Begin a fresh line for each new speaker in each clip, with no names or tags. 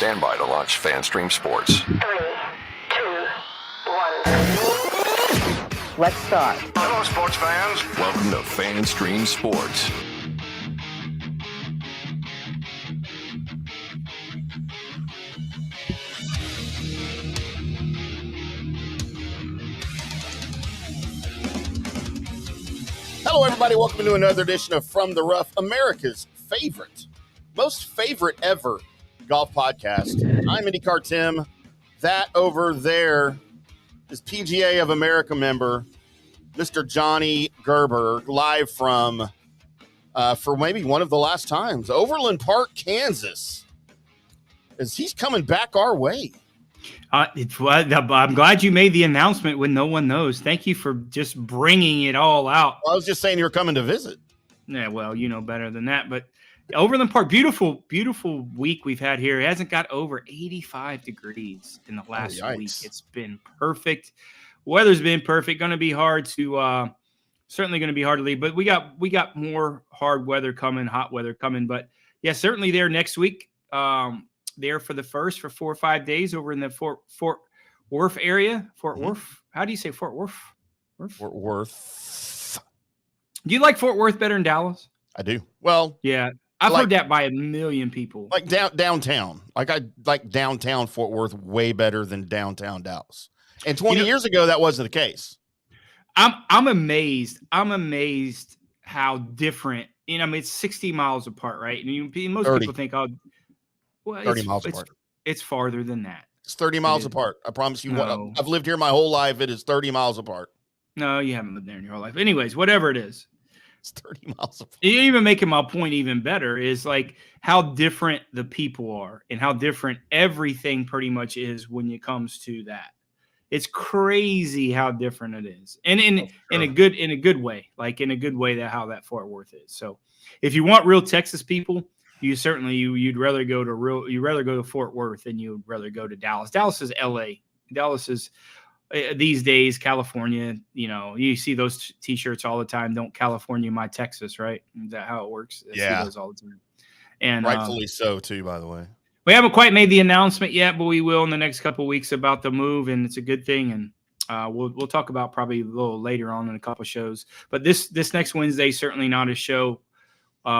Stand by to launch FanStream Sports.
3, 2, 1. Let's start.
Hello, sports fans. Welcome to FanStream Sports.
Hello, everybody. Welcome to another edition of From the Rough, America's favorite, most favorite ever golf podcast. I'm IndyCarTim. That over there is PGA of America member, Mr. Johnny Gerber, live from, for maybe one of the last times, Overland Park, Kansas, as he's coming back our way.
I'm glad you made the announcement when no one knows. Thank you for just bringing it all out.
Well, I was just saying you were coming to visit.
Yeah, well, you know better than that. But Overland Park, beautiful, beautiful week we've had here. It hasn't got over 85 degrees in the last week. It's been perfect. Weather's been perfect. Going to be hard to certainly going to be hard to leave. But we got more hard weather coming, hot weather coming. But yeah, certainly there next week. There for the first for 4 or 5 days over in the Fort Worth area. Fort Worth. How do you say Fort Worth?
Fort Worth.
Do you like Fort Worth better than Dallas?
I do. Well,
yeah, I've heard that by a million people.
Like downtown. Like I like downtown Fort Worth way better than downtown Dallas. And 20 years ago, that wasn't the case.
I'm amazed. I'm amazed how different. I mean, it's 60 miles apart, right? And most
30.
people think, oh. Well,
30 miles apart.
It's farther than that.
It's 30 miles apart. I promise you. No. I've lived here my whole life. It is 30 miles apart.
No, you haven't lived there in your whole life. Anyways, whatever it is.
It's 30 miles apart.
Even making my point even better is like how different the people are and how different everything pretty much is when it comes to that. It's crazy how different it is. And in a good way, like in a good way that how that Fort Worth is. So if you want real Texas people, you'd rather go to Fort Worth than you'd rather go to Dallas. Dallas is LA. Dallas is these days California. You see those T-shirts all the time. Don't California my Texas, right? Is that how it works? I see those all the time. And
rightfully so too, by the way.
We haven't quite made the announcement yet, but we will in the next couple of weeks about the move, and it's a good thing. And we'll talk about probably a little later on in a couple of shows. But this next Wednesday certainly not a show.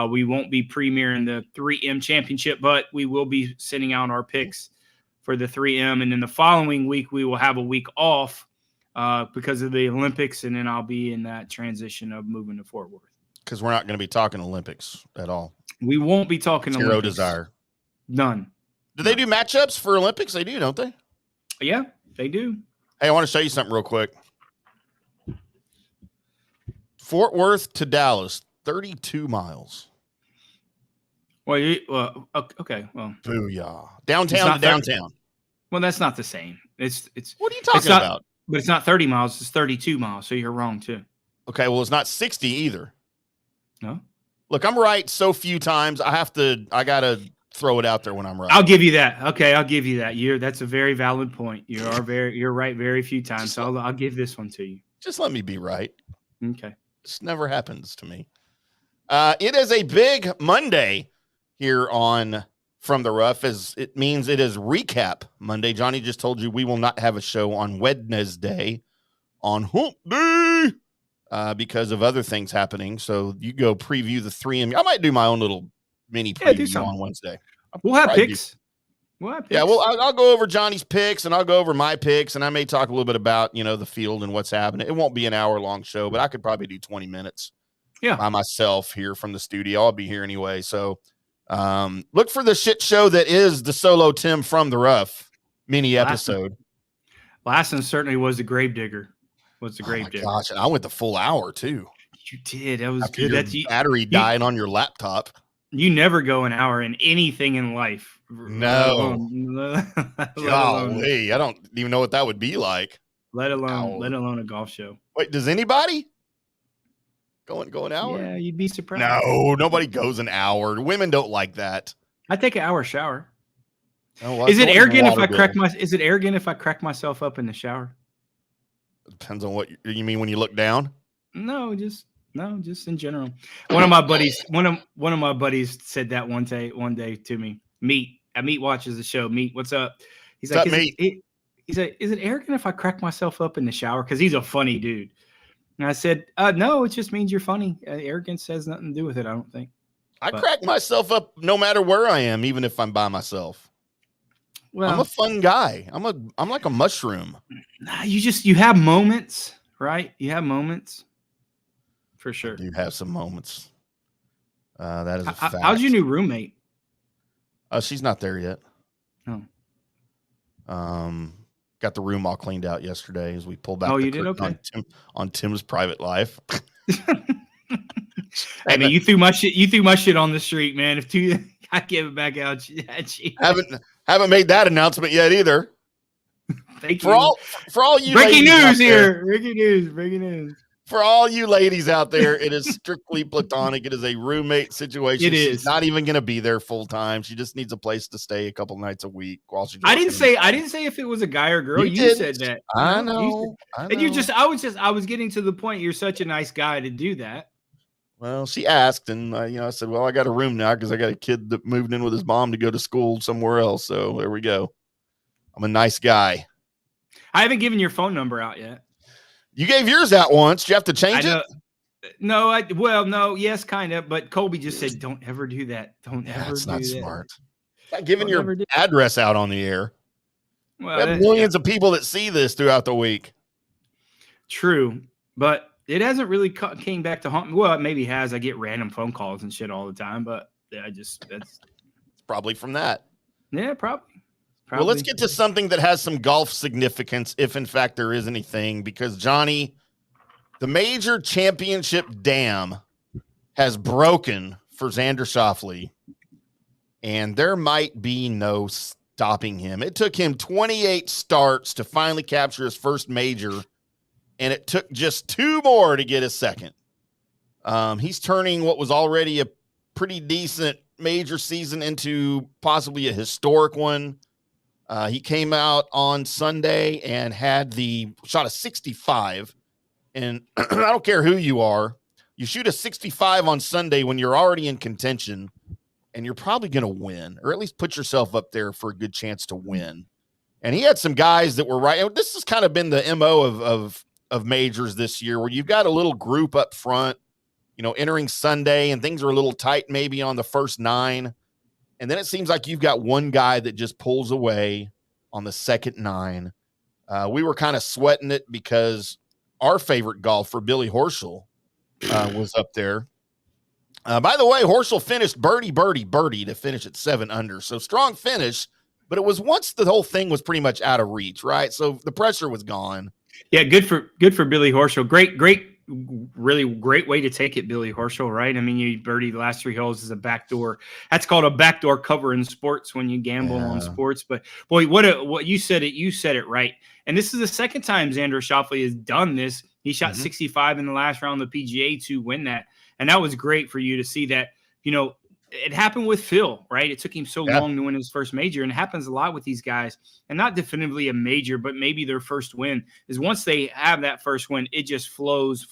We won't be premiering the 3M championship, but we will be sending out our picks for the 3M. And then the following week, we will have a week off because of the Olympics. And then I'll be in that transition of moving to Fort Worth.
Because we're not going to be talking Olympics at all.
We won't be talking
Olympics.
Zero
desire.
None.
Do they do matchups for Olympics? They do, don't they?
Yeah, they do.
Hey, I want to show you something real quick. Fort Worth to Dallas. 32 miles.
Well, okay. Well,
booyah. Downtown to downtown.
Well, that's not the same. It's.
What are you talking about?
But it's not 30 miles. It's 32 miles. So you're wrong too.
Okay. Well, it's not 60 either.
No.
Look, I'm right so few times. I gotta throw it out there when I'm right.
I'll give you that. Okay, I'll give you that. That's a very valid point. You're right very few times. So I'll give this one to you.
Just let me be right.
Okay.
This never happens to me. It is a big Monday here on From the Rough, as it means it is recap Monday. Johnny just told you we will not have a show on Wednesday on Hump Day because of other things happening. So you go preview the 3M. I might do my own little mini preview on Wednesday.
We'll have picks.
Yeah, well, I'll go over Johnny's picks and I'll go over my picks, and I may talk a little bit about, the field and what's happening. It won't be an hour-long show, but I could probably do 20 minutes.
Yeah,
by myself here from the studio. I'll be here anyway. So look for the shit show that is the solo Tim from the Rough mini episode.
Last one certainly was the Gravedigger.
Gosh, and I went the full hour too.
You did. That was
After
good.
Your battery dying on your laptop.
You never go an hour in anything in life.
No. Golly, I don't even know what that would be like.
Let alone a golf show.
Wait, does anybody? Go an hour?
Yeah, you'd be surprised.
No, nobody goes an hour. Women don't like that.
I take an hour shower.
Oh, well,
is it arrogant if I crack myself up in the shower?
Depends on what you mean when you look down.
No, just in general. One of my buddies said that one day to me. Meat. Meat watches the show. Meat, what's up? He's
What's
like,
up, Meat?
He's like, is it arrogant if I crack myself up in the shower? Because he's a funny dude. And I said, no, it just means you're funny. Arrogance has nothing to do with it, I don't think.
I crack myself up no matter where I am, even if I'm by myself. Well, I'm a fun guy. I'm like a mushroom.
You have moments, right? You have moments. For sure.
I do have some moments. That is a fact.
How's your new roommate?
She's not there yet.
Oh.
Got the room all cleaned out yesterday as we pulled back.
Oh, you did? Okay.
On Tim's private life.
I mean, you threw my shit on the street, man. I give it back out.
Haven't made that announcement yet either.
Thank you.
For all you
breaking news here. Breaking news.
For all you ladies out there, it is strictly platonic. It is a roommate situation. She's not even going to be there full time. She just needs a place to stay a couple nights a week while she.
I didn't say if it was a guy or girl. You said that.
I know.
And I was getting to the point. You're such a nice guy to do that.
Well, she asked, and I said, "Well, I got a room now because I got a kid that moved in with his mom to go to school somewhere else." So there we go. I'm a nice guy.
I haven't given your phone number out yet.
You gave yours out once. Do you have to change it?
No, yes, kind of. But Colby just said, "Don't ever do that. Don't ever do that."
That's not smart. Not giving your address out on the air.
Well,
we have millions of people that see this throughout the week.
True, but it hasn't really came back to haunt me. Well, it maybe has. I get random phone calls and shit all the time, but that's
probably from that.
Yeah, probably.
Well, let's get to something that has some golf significance, if in fact there is anything, because Johnny, the major championship dam has broken for Xander Schauffele, and there might be no stopping him. It took him 28 starts to finally capture his first major, and it took just 2 more to get his second. He's turning what was already a pretty decent major season into possibly a historic one. He came out on Sunday and shot a 65. And I don't care who you are, you shoot a 65 on Sunday when you're already in contention, and you're probably going to win, or at least put yourself up there for a good chance to win. And he had some guys that were right. This has kind of been the MO of majors this year, where you've got a little group up front, entering Sunday, and things are a little tight maybe on the first 9. And then it seems like you've got one guy that just pulls away on the second 9. We were kind of sweating it because our favorite golfer, Billy Horschel, was up there. By the way, Horschel finished birdie to finish at 7 under. So strong finish, but it was once the whole thing was pretty much out of reach, right? So the pressure was gone. Yeah,
good for Billy Horschel. Really great way to take it, Billy Horschel, right? I mean, you birdie the last 3 holes is a backdoor. That's called a backdoor cover in sports when you gamble on sports. But boy, what you said it right. And this is the second time Xander Schauffele has done this. He shot 65 in the last round of the PGA to win that. And that was great for you to see that, it happened with Phil, right? It took him so long to win his first major, and it happens a lot with these guys, and not definitively a major, but maybe their first win is once they have that first win, it just flows.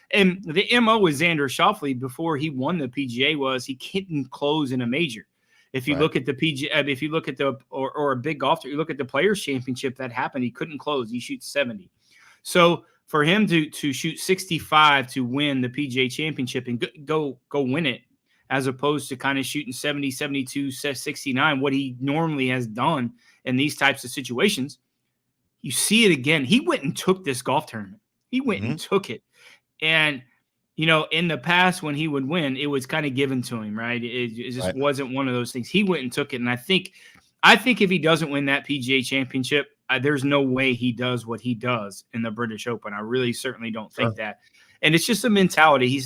And the MO with Xander Schauffele before he won the PGA was he couldn't close in a major. If you look at the PGA, if you look at or a big golf, you look at the Players Championship that happened, he couldn't close. He shoots 70. So for him to shoot 65 to win the PGA Championship and go win it, as opposed to kind of shooting 70, 72, 69, what he normally has done in these types of situations, you see it again. He went and took this golf tournament. He went and took it. And, in the past when he would win, it was kind of given to him, right? It just wasn't one of those things. He went and took it. And I think if he doesn't win that PGA Championship, there's no way he does what he does in the British Open. I really certainly don't think that. And it's just a mentality.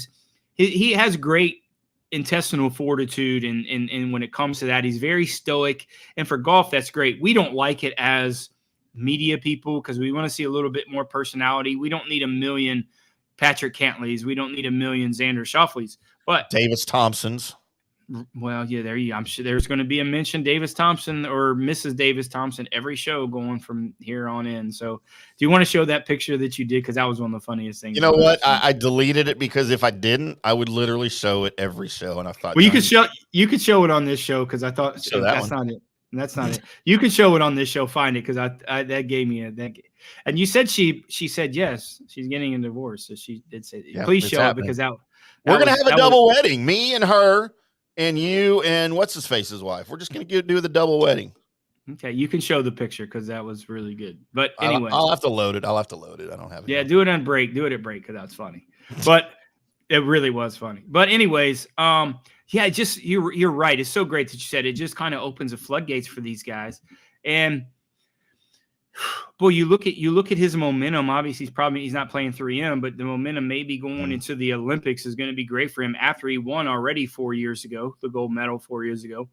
He has great intestinal fortitude, and when it comes to that, he's very stoic. And for golf, that's great. We don't like it as media people because we want to see a little bit more personality. We don't need a million Patrick Cantleys. We don't need a million Xander Schauffele's. But
Davis Thompsons.
Well, yeah, I'm sure there's going to be a mention Davis Thompson or Mrs. Davis Thompson every show going from here on in. So, do you want to show that picture that you did? Because that was one of the funniest things.
You know what? I deleted it because if I didn't, I would literally show it every show. And I thought,
well, you could show it on this show because I thought that's not it. That's not it. You can show it on this show. Find it because I that gave me and you said she said yes, she's getting a divorce. So she did say, please show it because
we're gonna have a double wedding. Me and her. And you and what's his face's wife. We're just going to do the double wedding.
Okay, you can show the picture because that was really good. But anyway,
I'll have to load it. I don't have it.
Yeah, do it on break. Do it at break because that's funny. But it really was funny. But anyways, yeah, just you're right. It's so great that you said it. Just kind of opens the floodgates for these guys. And boy, you look at his momentum. Obviously, he's not playing 3M, but the momentum maybe going into the Olympics is going to be great for him after he won already 4 years ago, the gold medal 4 years ago.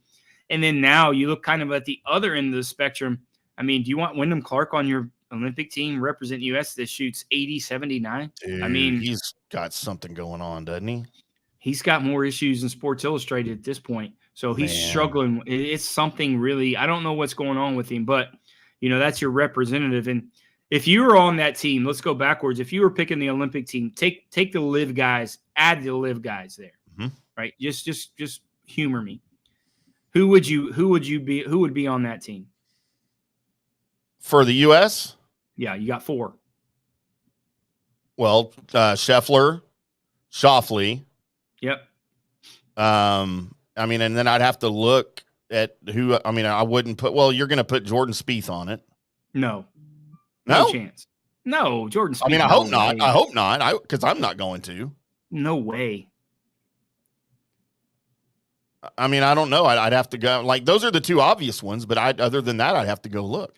And then now you look kind of at the other end of the spectrum. I mean, do you want Wyndham Clark on your Olympic team representing U.S. that shoots 80, 79?
Dude,
I mean,
he's got something going on, doesn't he?
He's got more issues than Sports Illustrated at this point. So he's struggling. It's something really, I don't know what's going on with him, but that's your representative. And if you were on that team, let's go backwards. If you were picking the Olympic team, take the live guys, add the live guys there, right? Just humor me. Who would be on that team
for the U.S.?
Yeah, you got 4.
Well, Scheffler, Schauffele.
Yep.
I mean, and then I'd have to look at who. I mean, I wouldn't put. Well, you're going to put Jordan Spieth on it.
No
No
chance. No, Jordan Spieth.
I mean, I hope not. I hope not. Because I'm not going to.
No way.
I mean, I don't know. I'd have to go. Like, those are the 2 obvious ones, but other than that, I'd have to go look.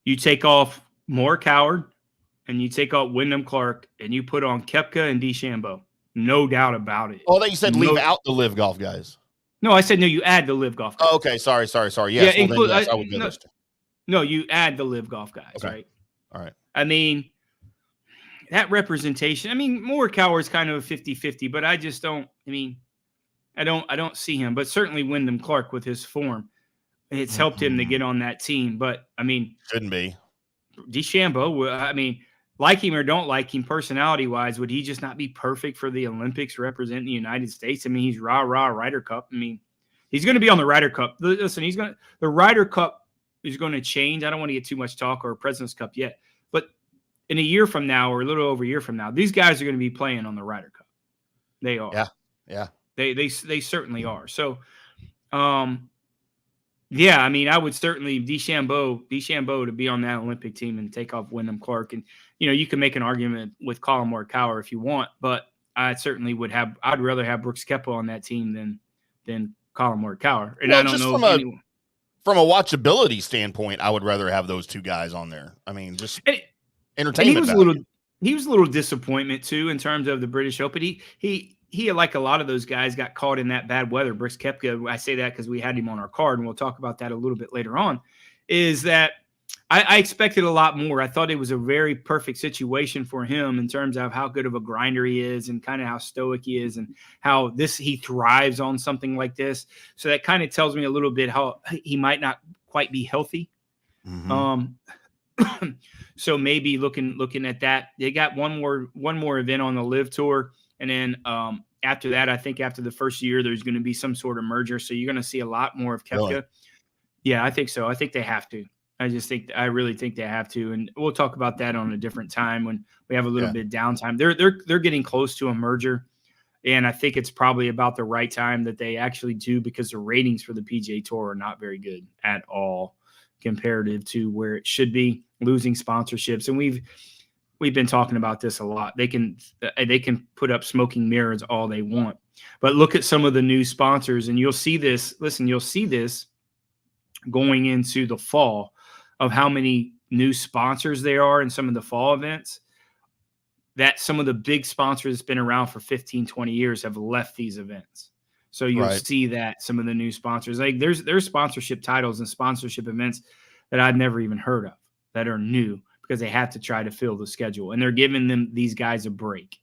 You take off Morikawa and you take off Wyndham Clark and you put on Koepka and DeChambeau. No doubt about it.
Oh, you said leave out the live golf guys.
No, I said no. You add the live golf guys.
Oh, okay, sorry. Yes, yes, I would go this.
No, you add the live golf guys,
okay.
Right?
All right.
I mean, that representation. I mean, Morikawa is kind of a 50-50, but I just don't. I mean, I don't see him. But certainly Wyndham Clark with his form, it's helped him to get on that team. But I mean,
shouldn't be
DeChambeau. I mean, like him or don't like him, personality-wise, would he just not be perfect for the Olympics representing the United States? I mean, he's rah-rah Ryder Cup. I mean, he's going to be on the Ryder Cup. Listen, the Ryder Cup is going to change. I don't want to get too much talk or President's Cup yet. But in a year from now or a little over a year from now, these guys are going to be playing on the Ryder Cup. They are.
Yeah.
They certainly are. So, yeah, I mean, I would certainly DeChambeau to be on that Olympic team and take off Wyndham Clark. And, you can make an argument with Colin Morikawa if you want, but I certainly I'd rather have Brooks Koepka on that team than Colin Morikawa. And I don't know
from a watchability standpoint, I would rather have those 2 guys on there. I mean, just entertainment.
He was a little disappointment too in terms of the British Open. He like a lot of those guys got caught in that bad weather. Brooks Koepka, I say that because we had him on our card, and we'll talk about that a little bit later on, is that I expected a lot more. I thought it was a very perfect situation for him in terms of how good of a grinder he is and kind of how stoic he is and how he thrives on something like this. So that kind of tells me a little bit how he might not quite be healthy. Mm-hmm. So maybe looking at that, they got one more event on the Live Tour. And then after that, I think after the first year, there's going to be some sort of merger. So you're going to see a lot more of Koepka. Really? Yeah, I think so. I think they have to. I really think they have to. And we'll talk about that on a different time when we have a little bit of downtime. They're getting close to a merger. And I think it's probably about the right time that they actually do, because the ratings for the PGA Tour are not very good at all comparative to where it should be, losing sponsorships. And we've been talking about this a lot. They can put up smoking mirrors all they want, but look at some of the new sponsors, and you'll see this. Listen, you'll see this going into the fall of how many new sponsors there are in some of the fall events. That some of the big sponsors that's been around for 15, 20 years have left these events. So you'll see that some of the new sponsors, like there's sponsorship titles and sponsorship events that I'd never even heard of that are new, because they have to try to fill the schedule, and they're giving these guys a break.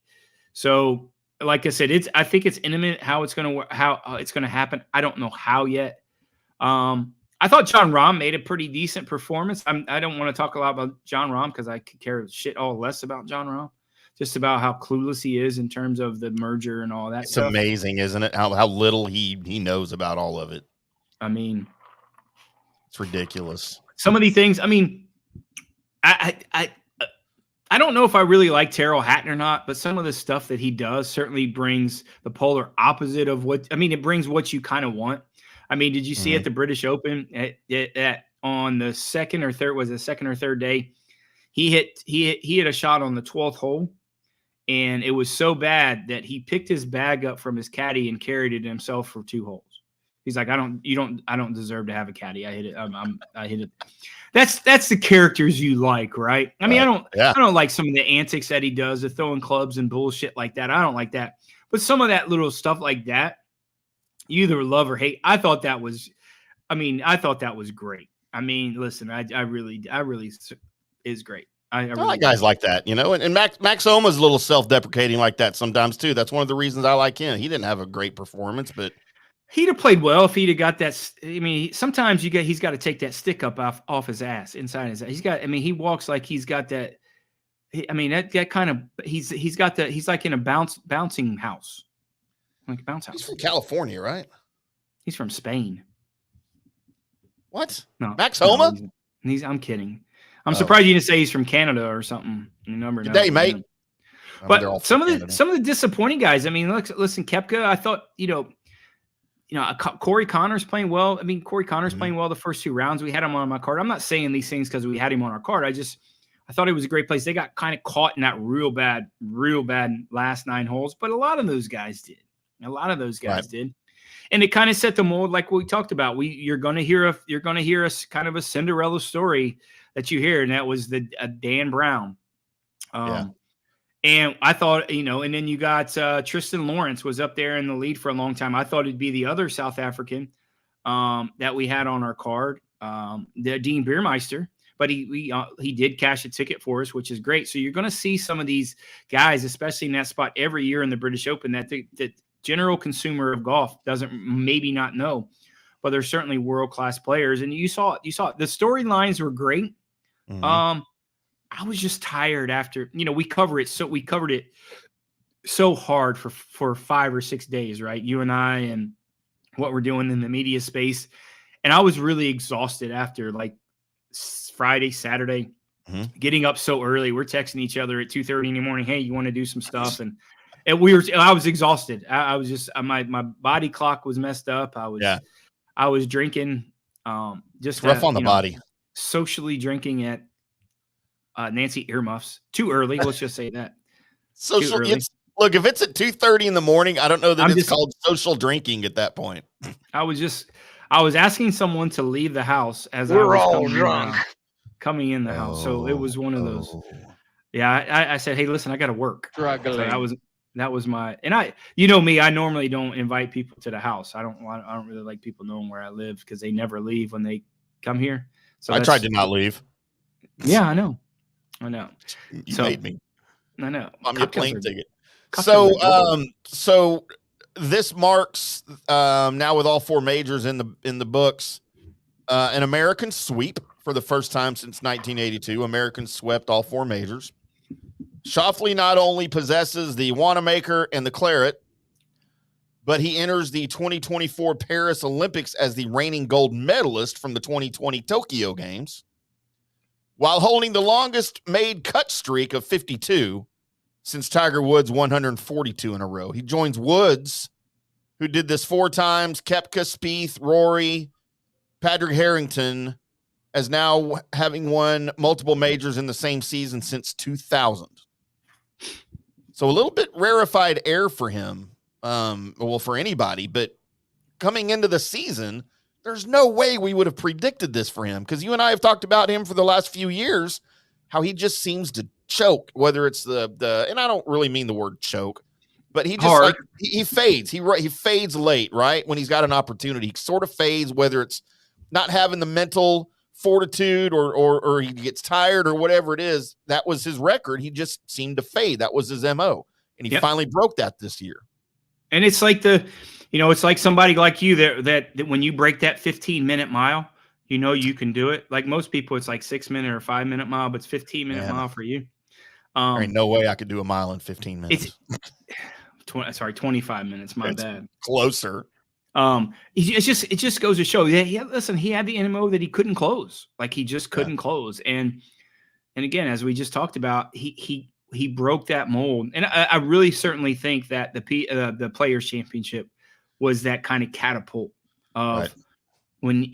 So like I said, I think it's imminent how it's going to happen. I don't know how yet. I thought John Rahm made a pretty decent performance. I don't want to talk a lot about John Rahm because I could care shit all less about John Rahm, just about how clueless he is in terms of the merger and all that
It's
stuff.
amazing, isn't it? How little he knows about all of it.
I mean,
it's ridiculous.
Some of these things, I mean, I don't know if I really like Terrell Hatton or not, but some of the stuff that he does certainly brings the polar opposite of it brings what you kind of want. I mean, did you see at the British Open on the second or third day, he hit a shot on the 12th hole, and it was so bad that he picked his bag up from his caddy and carried it himself for 2 holes. He's like, I don't deserve to have a caddy. I hit it. I hit it. That's the characters you like, right? I mean, I don't like some of the antics that he does, the throwing clubs and bullshit like that. I don't like that. But some of that little stuff like that, you either love or hate. I thought that was great. I mean, listen, I really is great. I really
like guys like that, and Max Homa's a little self-deprecating like that sometimes too. That's one of the reasons I like him. He didn't have a great performance, but
he'd have played well if he'd have got that. I mean, sometimes he's got to take that stick up off his ass, inside his ass. He walks like he's got that. That kind of, he's like in a bouncing house. Like a bounce house.
He's from California, right?
He's from Spain.
What?
No.
Max Homa?
No, I'm kidding. I'm surprised you didn't say he's from Canada or something.
Good day, mate.
But some of the disappointing guys, I mean, listen, Koepka, I thought, Corey Connors playing well. I mean, Corey Connors playing well the first 2 rounds. We had him on my card. I'm not saying these things because we had him on our card. I thought it was a great place. They got kind of caught in that real bad last 9 holes, but a lot of those guys did. Did. And it kind of set the mold like we talked about. You're going to hear a kind of a Cinderella story that you hear, and that was the Dan Brown. And I thought, and then you got Tristan Lawrence was up there in the lead for a long time. I thought it'd be the other South African that we had on our card, the Dean Beermeister, but he did cash a ticket for us, which is great. So you're going to see some of these guys, especially in that spot every year in the British Open, that the general consumer of golf doesn't maybe not know, but they're certainly world-class players. And you saw it. The storylines were great. I was just tired after, we covered it so hard for 5 or 6 days, right? You and I, and what we're doing in the media space. And I was really exhausted after like Friday, Saturday, getting up so early. We're texting each other at 2:30 in the morning. Hey, you want to do some stuff? And I was exhausted. I was just, my body clock was messed up. I was drinking, just
rough on the body,
socially drinking at Nancy Earmuffs too early. Let's just say that.
Social. Look, if it's at 2:30 in the morning, I don't know that it's called social drinking at that point.
I was asking someone to leave the house as
we're all drunk
coming in the house. So it was one of those. Yeah, I said, hey, listen, I got to work.
Struggling.
So that was my, and me, I normally don't invite people to the house. I don't really like people knowing where I live because they never leave when they come here. So
I tried to not leave.
Yeah, I know.
You made me.
I know.
I'm your plane ticket. So this marks now with all 4 majors in the books, an American sweep for the first time since 1982. Americans swept all 4 majors. Schauffele not only possesses the Wanamaker and the Claret, but he enters the 2024 Paris Olympics as the reigning gold medalist from the 2020 Tokyo Games, while holding the longest made cut streak of 52 since Tiger Woods' 142 in a row. He joins Woods, who did this 4 times, Koepka, Spieth, Rory, Patrick Harrington, as now having won multiple majors in the same season since 2000. So a little bit rarefied air for him, for anybody, but coming into the season, there's no way we would have predicted this for him, because you and I have talked about him for the last few years, how he just seems to choke, whether it's the and I don't really mean the word choke, but he just he fades. He fades late, right? When he's got an opportunity, he sort of fades, whether it's not having the mental fortitude or he gets tired or whatever it is. That was his record. He just seemed to fade. That was his MO. and he finally broke that this year.
And it's like it's like somebody like you that when you break that 15-minute mile, you can do it. Like most people, it's like 6-minute or 5-minute mile, but it's 15-minute mile for you.
There ain't no way I could do a mile in 15 minutes.
It's 25 minutes. My bad.
Closer.
It just goes to show that he had the NMO that he couldn't close. Like he just couldn't close. And again, as we just talked about, he broke that mold. And I really certainly think that the Players Championship was that kind of catapult of when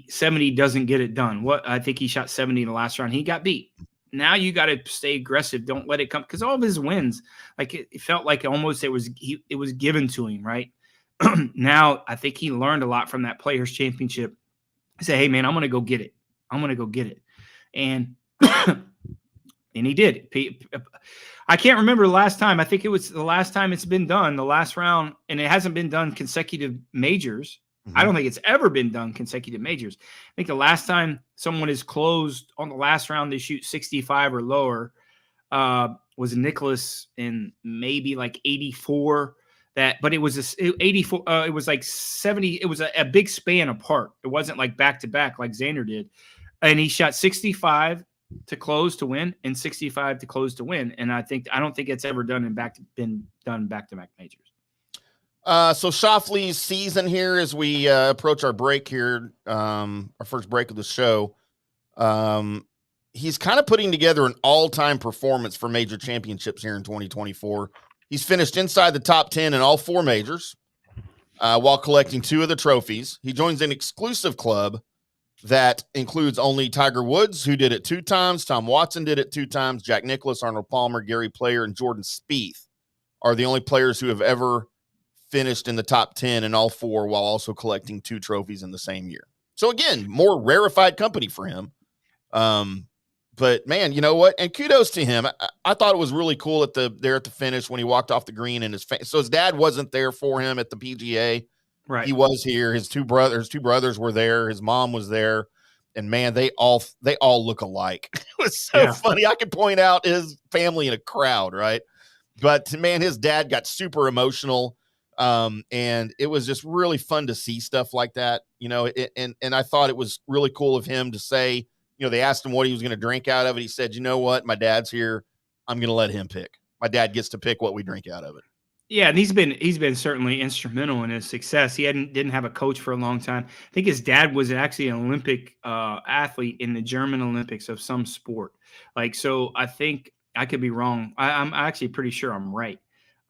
70 doesn't get it done. I think he shot 70 in the last round. He got beat. Now you got to stay aggressive. Don't let it come, because all of his wins, like it felt like almost it was given to him, right? Now I think he learned a lot from that Players Championship. He said, "Hey man, I'm going to go get it. I'm going to go get it." And and he did. I can't remember the last time. I think it was the last time it's been done, the last round, and it hasn't been done consecutive majors. I don't think it's ever been done consecutive majors. I think the last time someone is closed on the last round, they shoot 65 or lower, was Nicholas in maybe like 84. But it was 84. It was like 70. It was a big span apart. It wasn't like back to back like Xander did, and he shot 65 to close to win and 65 to close to win. And I don't think it's ever been done back to back majors.
So Schauffele's season here as we approach our break here, our first break of the show, he's kind of putting together an all-time performance for major championships here in 2024. He's finished inside the top 10 in all 4 majors while collecting 2 of the trophies. He joins an exclusive club that includes only Tiger Woods, who did it 2 times, Tom Watson did it 2 times, Jack Nicklaus, Arnold Palmer, Gary Player, and Jordan Spieth are the only players who have ever finished in the top 10 in all 4 while also collecting 2 trophies in the same year. So again, more rarefied company for him. But man, you know what? And kudos to him. I thought it was really cool at the finish when he walked off the green and so his dad wasn't there for him at the PGA.
Right.
He was here. His two brothers were there. His mom was there. And man, they all look alike. It was so funny. I could point out his family in a crowd, right? But man, his dad got super emotional. And it was just really fun to see stuff like that, and I thought it was really cool of him to say, they asked him what he was going to drink out of it. He said, "You know what? My dad's here. I'm going to let him pick. My dad gets to pick what we drink out of it."
Yeah, and he's been certainly instrumental in his success. He didn't have a coach for a long time. I think his dad was actually an Olympic athlete in the German Olympics of some sport. So I think I could be wrong. I'm actually pretty sure I'm right.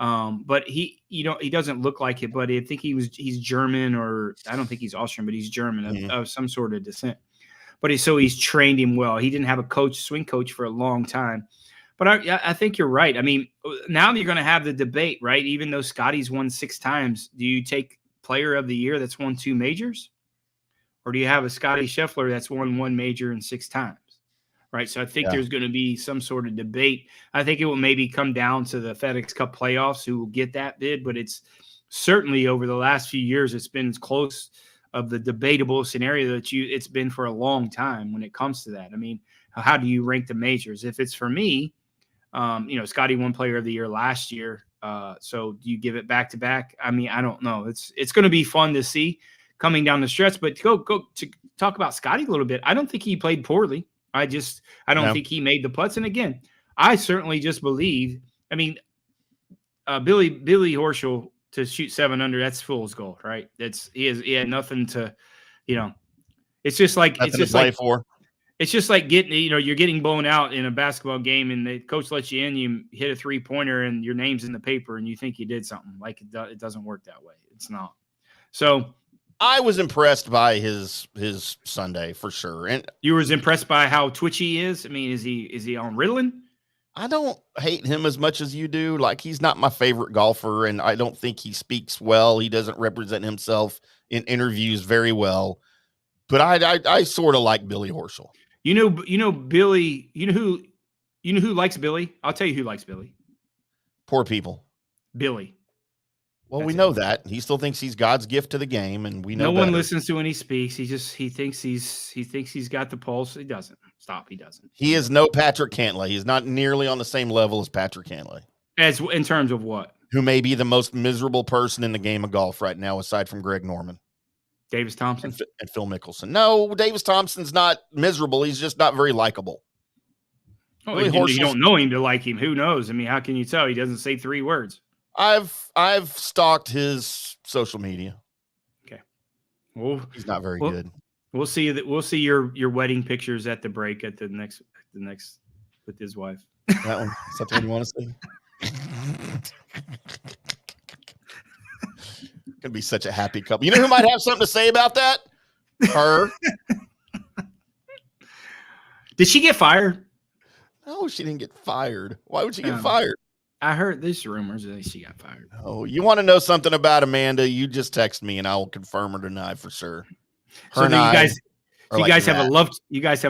But he doesn't look like it, but I think he's German, or I don't think he's Austrian, but he's German of some sort of descent. But he's trained him well. He didn't have a swing coach for a long time. But I think you're right. I mean, now you're going to have the debate, right? Even though Scotty's won 6 times, do you take player of the year that's won 2 majors? Or do you have a Scotty Scheffler that's won 1 major and 6 times? Right. So I think there's going to be some sort of debate. I think it will maybe come down to the FedEx Cup playoffs who will get that bid, but it's certainly over the last few years, it's been as close of the debatable scenario that it's been for a long time when it comes to that. I mean, how do you rank the majors? If it's for me, Scotty won player of the year last year. So do you give it back to back? I mean, I don't know. It's going to be fun to see coming down the stretch, but go to talk about Scotty a little bit. I don't think he played poorly. I don't think he made the putts. And again, I certainly just believe, I mean, Billy Horschel to shoot 7 under, that's fool's gold, right? He had nothing to, it's just like, it's just like getting, you're getting blown out in a basketball game and the coach lets you in, you hit a 3-pointer and your name's in the paper and you think you did something. Like it doesn't work that way. It's not. So
I was impressed by his Sunday for sure. And
you was impressed by how twitchy he is? I mean, is he on Ritalin?
I don't hate him as much as you do. Like, he's not my favorite golfer, and I don't think he speaks well. He doesn't represent himself in interviews very well. But I sort of like Billy Horschel.
Billy. You know who likes Billy? I'll tell you who likes Billy.
Poor people.
Billy.
Well, we know that he still thinks he's God's gift to the game, and we know
no one listens to when he speaks. He thinks he's got the pulse. He doesn't. Stop. He doesn't.
He is no Patrick Cantlay. He's not nearly on the same level as Patrick Cantlay.
As in terms of what?
Who may be the most miserable person in the game of golf right now, aside from Greg Norman
Davis Thompson
and Phil Mickelson. No, Davis Thompson's not miserable. He's just not very likable.
Oh, you don't know him to like him. Who knows? I mean, how can you tell? He doesn't say 3 words.
I've stalked his social media.
Okay. Well,
he's not very good.
We'll see that. We'll see your wedding pictures at the break at the next with his wife.
That one. Is that the one you want to see? Gonna be such a happy couple. You know who might have something to say about that? Her.
Did she get fired?
No, she didn't get fired. Why would she get fired?
I heard these rumors that she got fired.
Oh, you want to know something about Amanda? You just text me and I will confirm or deny for sure.
So you guys have a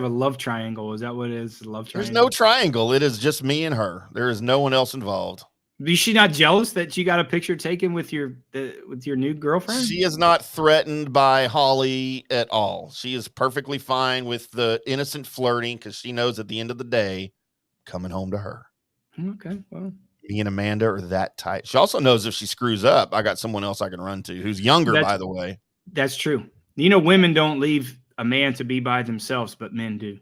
love triangle. Is that what it is? Love triangle.
There's no triangle. It is just me and her. There is no one else involved.
Is she not jealous that you got a picture taken with your new girlfriend?
She is not threatened by Holly at all. She is perfectly fine with the innocent flirting because she knows at the end of the day, coming home to her.
Okay, well.
Me and Amanda are that tight. She also knows if she screws up, I got someone else I can run to who's younger, by the way.
That's true. You know, women don't leave a man to be by themselves, but men do.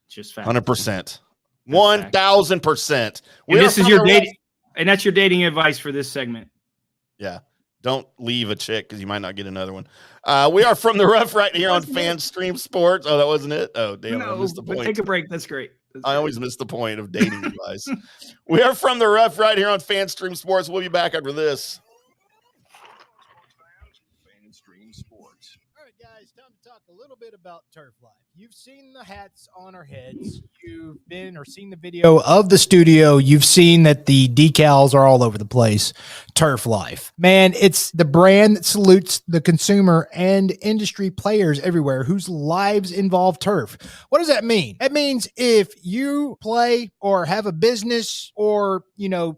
It's just fact.
100%. 1,000%.
And this is your dating, and that's your dating advice for this segment.
Yeah. Don't leave a chick because you might not get another one. We are from the rough right here on FanStream Sports. Oh, that wasn't it? Oh, damn.
No,
I missed the point.
Take a break. That's great.
I always miss the point of dating advice. We are from the rough right here on FanStream Sports. We'll be back after this.
FanStream Sports.
All right, guys, time to talk a little bit about Turf Life. You've seen the hats on our heads. You've been or seen the video of the studio. You've seen that the decals are all over the place. Turf Life. Man, it's the brand that salutes the consumer and industry players everywhere whose lives involve turf. What does that mean? That means if you play or have a business or,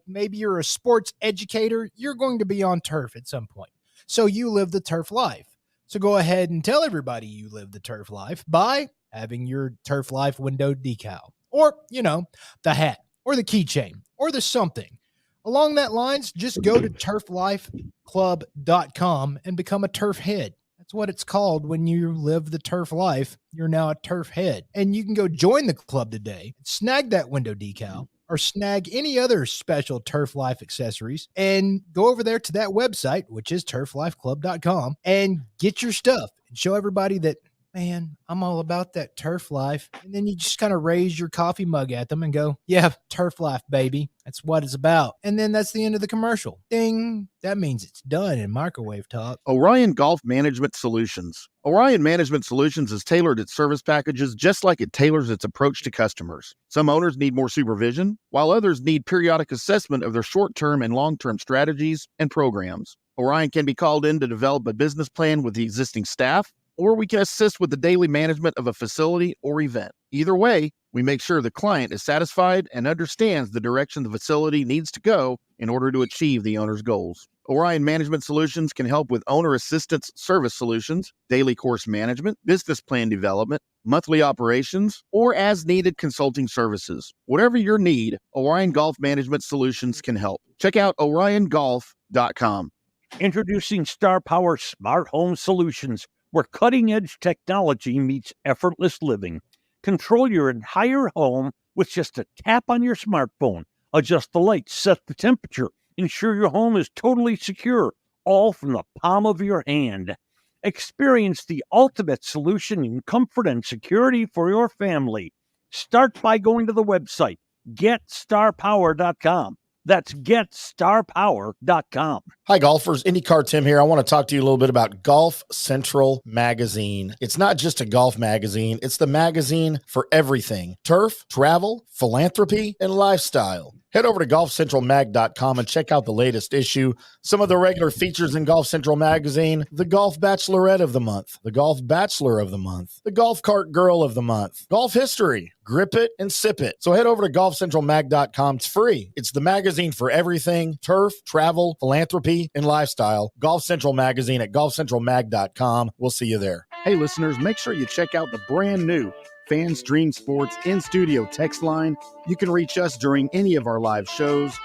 maybe you're a sports educator, you're going to be on turf at some point. So you live the turf life. So go ahead and tell everybody you live the turf life by having your Turf Life window decal or, the hat or the keychain or the something. Along that lines, just go to TurfLife.Club.com and become a turf head. That's what it's called when you live the turf life. You're now a turf head. And you can go join the club today, snag that window decal, or snag any other special Turf Life accessories and go over there to that website, which is TurfLife.Club.com, and get your stuff and show everybody that, man, I'm all about that turf life. And then you just kind of raise your coffee mug at them and go, yeah, turf life, baby. That's what it's about. And then that's the end of the commercial. Ding. That means it's done in microwave talk.
Orion Golf Management Solutions. Orion Management Solutions has tailored its service packages just like it tailors its approach to customers. Some owners need more supervision, while others need periodic assessment of their short-term and long-term strategies and programs. Orion can be called in to develop a business plan with the existing staff, or we can assist with the daily management of a facility or event. Either way, we make sure the client is satisfied and understands the direction the facility needs to go in order to achieve the owner's goals. Orion Management Solutions can help with owner assistance service solutions, daily course management, business plan development, monthly operations, or as-needed consulting services. Whatever your need, Orion Golf Management Solutions can help. Check out OrionGolf.com.
Introducing Star Power Smart Home Solutions, where cutting-edge technology meets effortless living. Control your entire home with just a tap on your smartphone. Adjust the lights, set the temperature, ensure your home is totally secure, all from the palm of your hand. Experience the ultimate solution in comfort and security for your family. Start by going to the website, GetStarPower.com. That's GetStarPower.com.
Hi, golfers. IndyCarTim here. I want to talk to you a little bit about Golf Central Magazine. It's not just a golf magazine. It's the magazine for everything. Turf, travel, philanthropy, and lifestyle. Head over to golfcentralmag.com and check out the latest issue. Some of the regular features in Golf Central Magazine: the Golf Bachelorette of the Month, the Golf Bachelor of the Month, the Golf Cart Girl of the Month, Golf History, Grip It and Sip It. So head over to golfcentralmag.com. It's free. It's the magazine for everything: turf, travel, philanthropy, and lifestyle. Golf Central Magazine at golfcentralmag.com. We'll see you there.
Hey, listeners, make sure you check out the brand new FanStream Sports in-studio text line. You can reach us during any of our live shows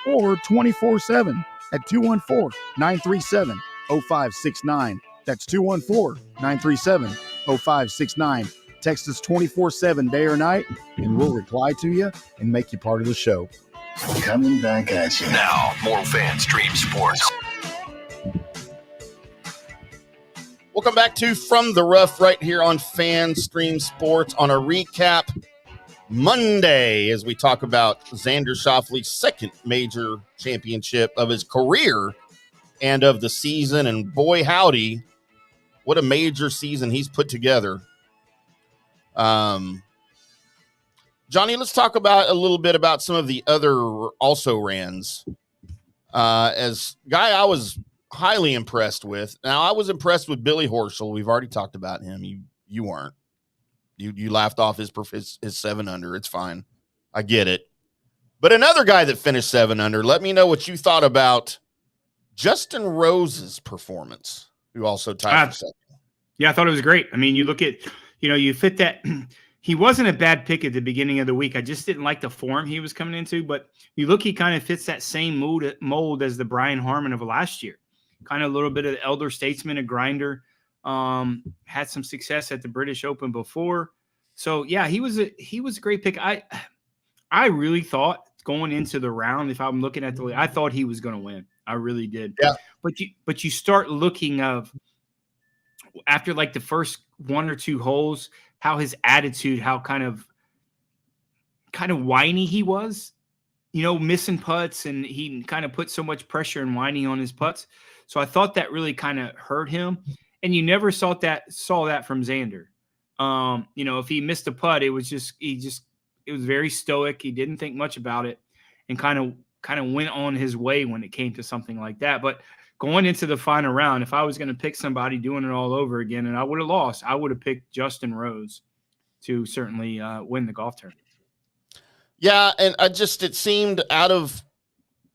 or 24/7 at 214-937-0569. That's 214-937-0569. Text us 24/7 day or night, and we'll reply to you and make you part of the show.
Coming back at you. Now, more Fan Stream Sports.
Welcome back to From the Rough right here on Fan Stream Sports on a recap Monday as we talk about Xander Schauffele's second major championship of his career and of the season. And boy, howdy, what a major season he's put together. Johnny, let's talk about a little bit about some of the other also rans. As guy I was highly impressed with. Now, I was impressed with Billy Horschel. We've already talked about him. You weren't. You laughed off his 7 under. It's fine. I get it. But another guy that finished 7 under, let me know what you thought about Justin Rose's performance, who also tied for second.
Yeah, I thought it was great. I mean, you look at, you fit that. He wasn't a bad pick at the beginning of the week. I just didn't like the form he was coming into. But you look, he kind of fits that same mold as the Brian Harman of last year. Kind of a little bit of the elder statesman, a grinder. Had some success at the British Open before. So yeah, he was a great pick. I really thought going into the round, if I'm looking at the league, I thought he was going to win. I really did.
Yeah.
But you start looking after like the first 1 or 2 holes, how his attitude, how kind of whiny he was, missing putts, and he kind of put so much pressure and whining on his putts. So I thought that really kind of hurt him. And you never saw that from Xander. If he missed a putt, it was it was very stoic. He didn't think much about it and kind of went on his way when it came to something like that. But going into the final round, if I was going to pick somebody doing it all over again and I would have lost, I would have picked Justin Rose to certainly win the golf tournament. Yeah, and it seemed out of,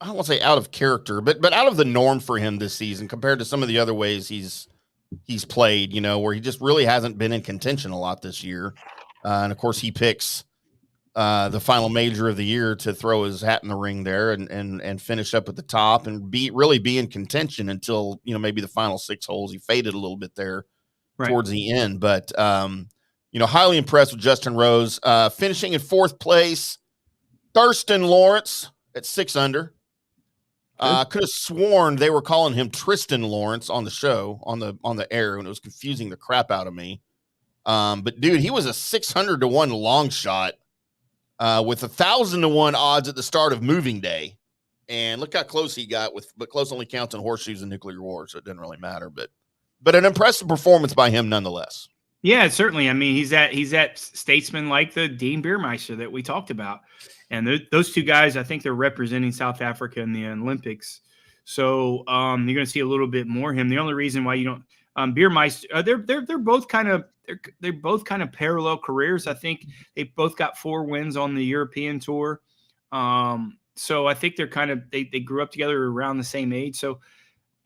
I don't want to say out of character, but out of the norm for him this season compared to some of the other ways he's played, where he just really hasn't been in contention a lot this year. And of course he picks the final major of the year to throw his hat in the ring there and finish up at the top and be in contention until, maybe the final 6 holes. He faded a little bit there towards the end, but highly impressed with Justin Rose, finishing in 4th place. Thurston Lawrence at 6 under. Could have sworn they were calling him Tristan Lawrence on the show, on the air, and it was confusing the crap out of me. But dude, he was a 600-1 long shot with 1,000-1 odds at the start of moving day. And look how close he got but close only counts on horseshoes and nuclear war, so it didn't really matter. But an impressive performance by him nonetheless. Yeah, certainly. I mean, he's that statesman like the Dean Beermeister that we talked about. And those 2 guys, I think they're representing South Africa in the Olympics. So you're going to see a little bit more of him. The only reason why you don't Beermeister, they're both kind of parallel careers. I think they both got 4 wins on the European tour. So I think they're they grew up together around the same age. So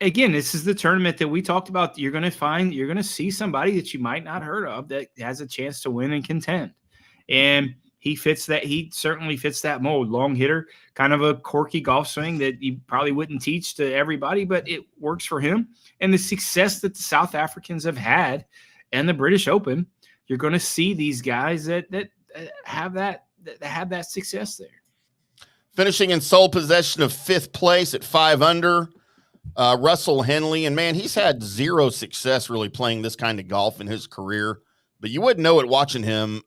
again, this is the tournament that we talked about. You're going to see somebody that you might not heard of that has a chance to win and contend. And he certainly fits that mold. Long hitter, kind of a quirky golf swing that you probably wouldn't teach to everybody, but it works for him. And the success that the South Africans have had and the British Open, you're going to see these guys that have that success there. Finishing in sole possession of 5th place at 5 under, Russell Henley. And man, he's had 0 success really playing this kind of golf in his career, but you wouldn't know it watching him.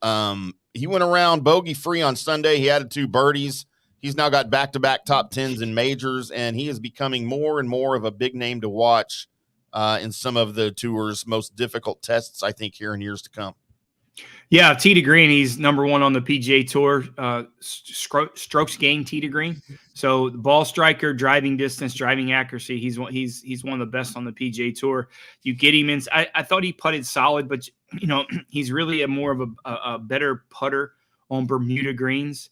He went around bogey free on Sunday. He added 2 birdies. He's now got back-to-back top 10s in majors, and he is becoming more and more of a big name to watch in some of the tour's most difficult tests, I think, here in years to come. Yeah, tee to green, he's number 1 on the PGA Tour, strokes gained tee to green. So the ball striker, driving distance, driving accuracy, he's one of the best on the PGA Tour. You get him in. I thought he putted solid, but he's really more of a better putter on Bermuda greens.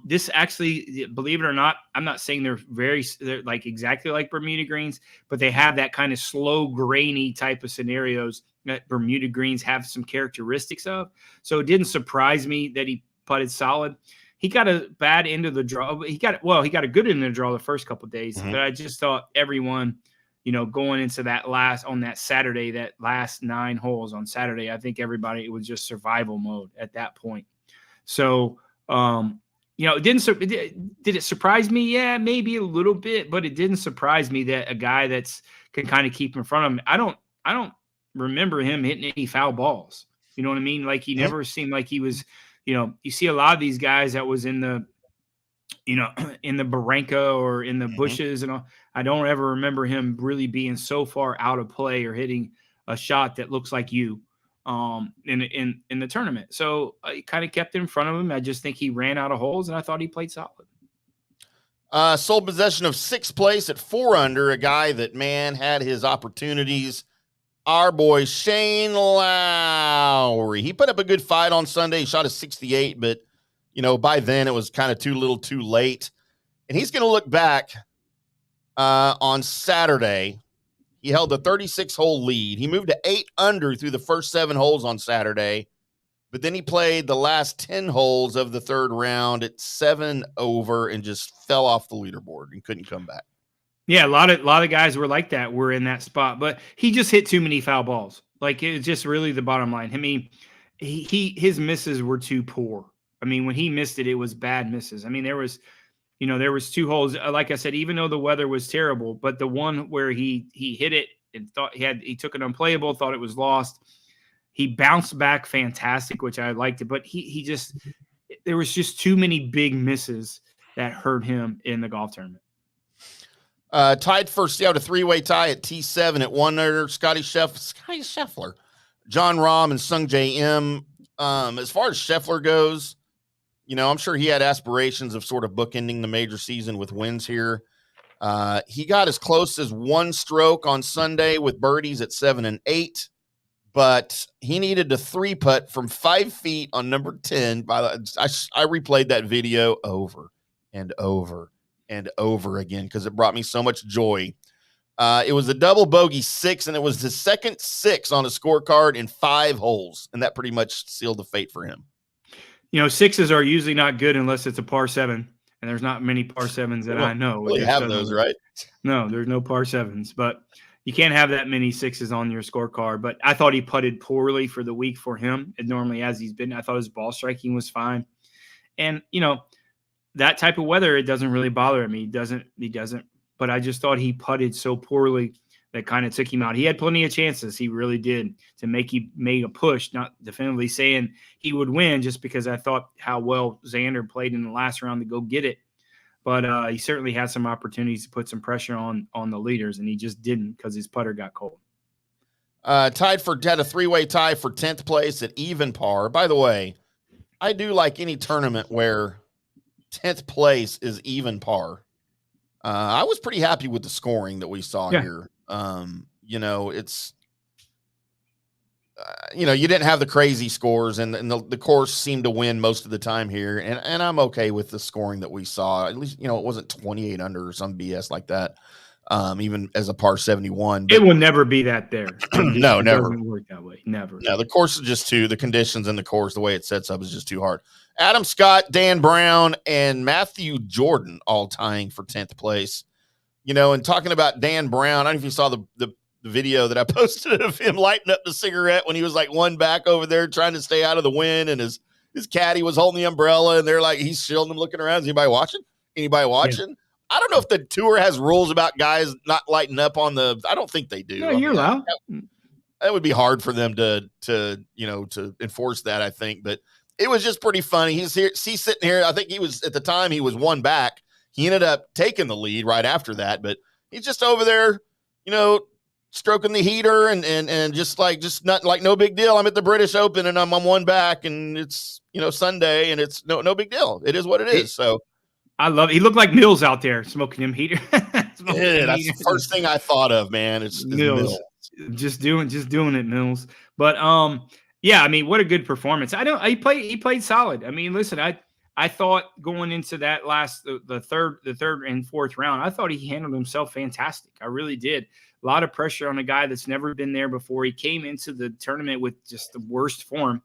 This actually, believe it or not, I'm not saying they're like exactly like Bermuda greens, but they have that kind of slow, grainy type of scenarios that Bermuda greens have some characteristics of. So it didn't surprise me that he putted solid. he got a bad end of the draw. He got a good end of the draw the first couple of days, but I just thought everyone, going into that Saturday, that last 9 holes on Saturday, I think everybody, it was just survival mode at that point. So, did it surprise me? Yeah, maybe a little bit, but it didn't surprise me that a guy can kind of keep in front of him. I don't remember him hitting any foul balls. You know what I mean? Like he never seemed like he was, you see a lot of these guys that was in the, in the barranca or in the bushes and all. I don't ever remember him really being so far out of play or hitting a shot that looks like you in the tournament. So I kind of kept it in front of him. I just think he ran out of holes, and I thought he played solid.
Sole possession of 6th place at 4 under, a guy that, man, had his opportunities. Our boy Shane Lowry. He put up a good fight on Sunday. He shot a 68, but, by then it was kind of too little too late. And he's going to look back on Saturday. He held a 36-hole lead. He moved to 8 under through the first 7 holes on Saturday, but then he played the last 10 holes of the 3rd round at 7 over and just fell off the leaderboard and couldn't come back.
Yeah, a lot of guys were like that, were in that spot, but he just hit too many foul balls. Like, it's just really the bottom line. I mean, his misses were too poor. I mean, when he missed it, it was bad misses. I mean, there was 2 holes. Like I said, even though the weather was terrible, but the one where he hit it and thought he took it unplayable, thought it was lost. He bounced back fantastic, which I liked it, but there was just too many big misses that hurt him in the golf tournament.
Tied for a 3-way tie at T7 at 1 under. Scotty Scheffler, John Rahm, and Sung J M. As far as Scheffler goes, I'm sure he had aspirations of sort of bookending the major season with wins here. He got as close as 1 stroke on Sunday with birdies at 7 and 8, but he needed to 3-putt from 5 feet on number 10. I replayed that video over and over and over again because it brought me so much joy. It was a double bogey 6, and it was the second 6 on a scorecard in 5 holes, and that pretty much sealed the fate for him.
6s are usually not good unless it's a par 7, and there's not many par 7s that I know.
Really have those, right?
No, there's no par 7s, but you can't have that many 6s on your scorecard. But I thought he putted poorly for the week for him. It normally, as he's been, I thought his ball striking was fine, and that type of weather, it doesn't really bother me. He doesn't. But I just thought he putted so poorly that kind of took him out. He had plenty of chances. He really did to make a push, not definitively saying he would win just because I thought how well Xander played in the last round to go get it. But he certainly had some opportunities to put some pressure on the leaders, and he just didn't because his putter got cold.
Had a 3-way tie for 10th place at even par. By the way, I do like any tournament where 10th place is even par. I was pretty happy with the scoring that we saw here. It's, you didn't have the crazy scores, and the course seemed to win most of the time here. And I'm okay with the scoring that we saw. At least, it wasn't 28 under or some BS like that. Even as a par 71.
It will never be that there.
No, never.
It doesn't work that way. Never.
No, the course is just the conditions in the course, the way it sets up is just too hard. Adam Scott, Dan Brown, and Matthew Jordan all tying for 10th place. And talking about Dan Brown, I don't know if you saw the video that I posted of him lighting up the cigarette when he was like 1 back over there trying to stay out of the wind, and his caddy was holding the umbrella, and they're like, he's shielding him, looking around. Is anybody watching? Yeah. I don't know if the tour has rules about guys not lighting up on the. I don't think they do.
No, you're allowed.
That would be hard for them to enforce that, I think. But it was just pretty funny. He's sitting here. I think he was at the time he was 1 back. He ended up taking the lead right after that, but he's just over there, stroking the heater and just not like no big deal. I'm at the British Open and I'm 1 back, and it's Sunday, and it's no big deal. It is what it is. So.
I love it. He looked like Mills out there smoking him heater.
That's the first thing I thought of, man. It's Mills.
Just doing it, Mills. But yeah, I mean, what a good performance. He played solid. I mean, listen, I thought going into that the third and fourth round, I thought he handled himself fantastic. I really did. A lot of pressure on a guy that's never been there before. He came into the tournament with just the worst form.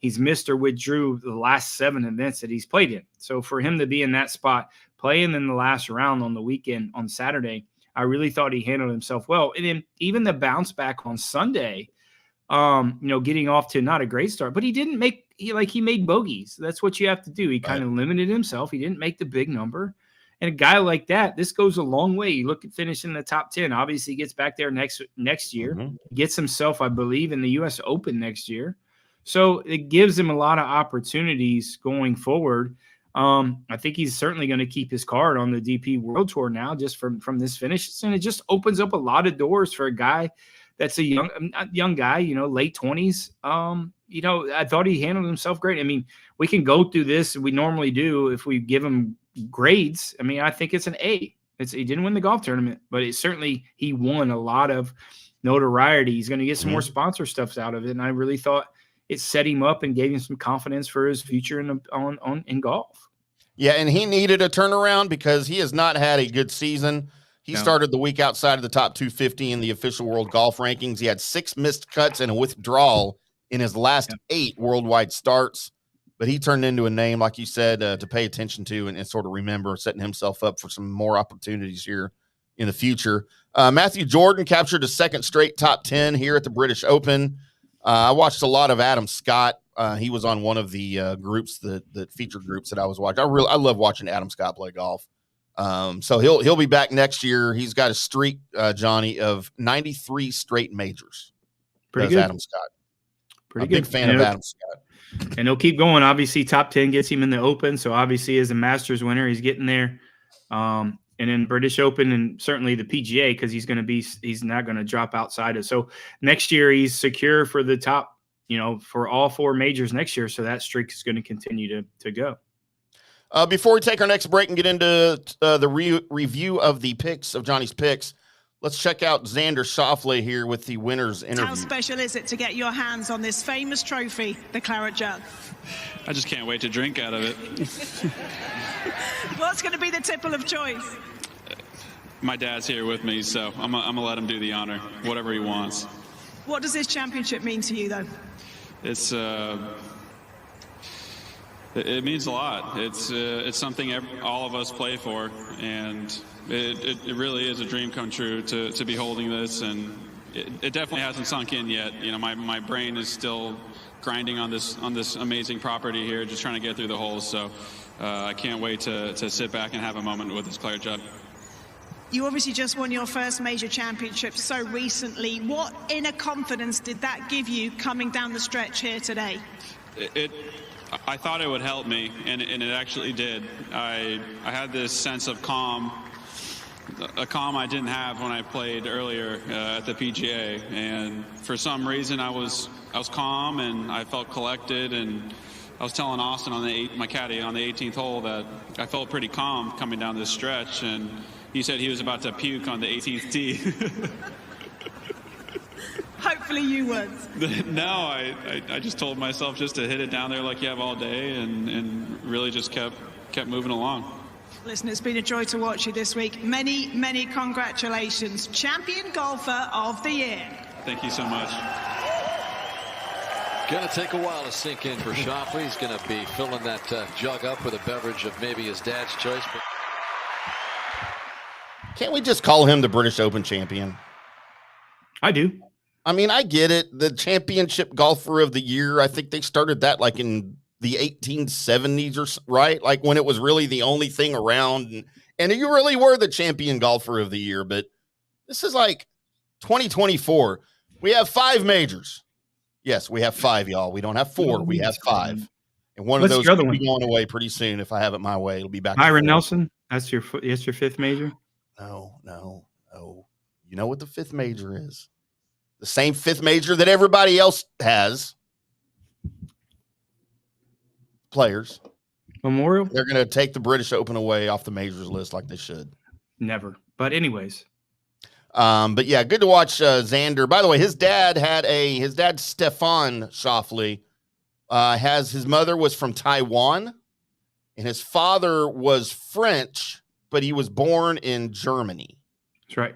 He's missed or withdrew the last 7 events that he's played in. So for him to be in that spot, playing in the last round on the weekend on Saturday, I really thought he handled himself well. And then even the bounce back on Sunday, getting off to not a great start, but he didn't make he made bogeys. That's what you have to do. He kind of limited himself. He didn't make the big number. And a guy like that, this goes a long way. You look at finishing in the top 10. Obviously, he gets back there next year.
Mm-hmm.
Gets himself, I believe, in the U.S. Open next year. So it gives him a lot of opportunities going forward. I think he's certainly going to keep his card on the DP World Tour now, just from this finish. And it just opens up a lot of doors for a guy that's a young guy, late 20s. I thought he handled himself great. I mean, we can go through this. We normally do if we give him grades. I mean, I think it's an A. He didn't win the golf tournament, but he won a lot of notoriety. He's going to get some more sponsor stuff out of it. And I really thought it set him up and gave him some confidence for his future in golf.
Yeah, and he needed a turnaround because he has not had a good season. He started the week outside of the top 250 in the official world golf rankings. He had 6 missed cuts and a withdrawal in his last 8 worldwide starts. But he turned into a name, like you said, to pay attention to and sort of remember, setting himself up for some more opportunities here in the future. Matthew Jordan captured a second straight top 10 here at the British Open. I watched a lot of Adam Scott. He was on one of the groups, the feature groups that I was watching. I love watching Adam Scott play golf. So he'll be back next year. He's got a streak, Johnny, of 93 straight majors.
Pretty good.
Adam Scott.
Pretty good.
Big fan of Adam Scott.
And he'll keep going. Obviously, top 10 gets him in the Open. So obviously, as a Masters winner, he's getting there. And then British Open and certainly the PGA, because he's not going to drop outside of. So next year, he's secure for the top, for all 4 majors next year. So that streak is going to continue to go.
Before we take our next break and get into the review of the picks of Johnny's picks, let's check out Xander Schauffele here with the winner's interview.
How special is it to get your hands on this famous trophy, the Claret Jug?
I just can't wait to drink out of it.
What's going to be the tipple of choice?
My dad's here with me, so I'm going to let him do the honor, whatever he wants.
What does this championship mean to you, though?
It means a lot. It's something all of us play for, and it really is a dream come true to be holding this, and it definitely hasn't sunk in yet. My brain is still grinding on this amazing property here, just trying to get through the holes. So I can't wait to sit back and have a moment with this Claret Jug.
You obviously just won your first major championship so recently. What inner confidence did that give you coming down the stretch here today?
I thought it would help me, and it actually did. I had this sense of calm, a calm I didn't have when I played earlier at the PGA. And for some reason, I was calm and I felt collected. And I was telling Austin my caddy on the 18th hole that I felt pretty calm coming down this stretch. And he said he was about to puke on the 18th tee.
Hopefully you would.
No, I just told myself just to hit it down there like you have all day, and really just kept moving along.
Listen, it's been a joy to watch you this week. Many, many congratulations. Champion golfer of the year.
Thank you so much.
Going to take a while to sink in for Schauffele. He's going to be filling that jug up with a beverage of maybe his dad's choice.
Can't we just call him the British Open champion?
I do.
I mean, I get it. The championship golfer of the year, I think they started that like in the 1870s or right? Like when it was really the only thing around. And you really were the champion golfer of the year. But this is like 2024. We have 5 majors. Yes, we have 5, y'all. We don't have 4. We have 5. And one of those will be going away pretty soon. If I have it my way, it'll be back.
Byron Nelson, that's your 5th major?
No. You know what the 5th major is? The same 5th major that everybody else has. Players.
Memorial?
They're going to take the British Open away off the majors list like they should.
Never. But anyways.
But yeah, good to watch Xander. By the way, his dad Stefan Schauffele, his mother was from Taiwan and his father was French, but he was born in Germany.
That's right.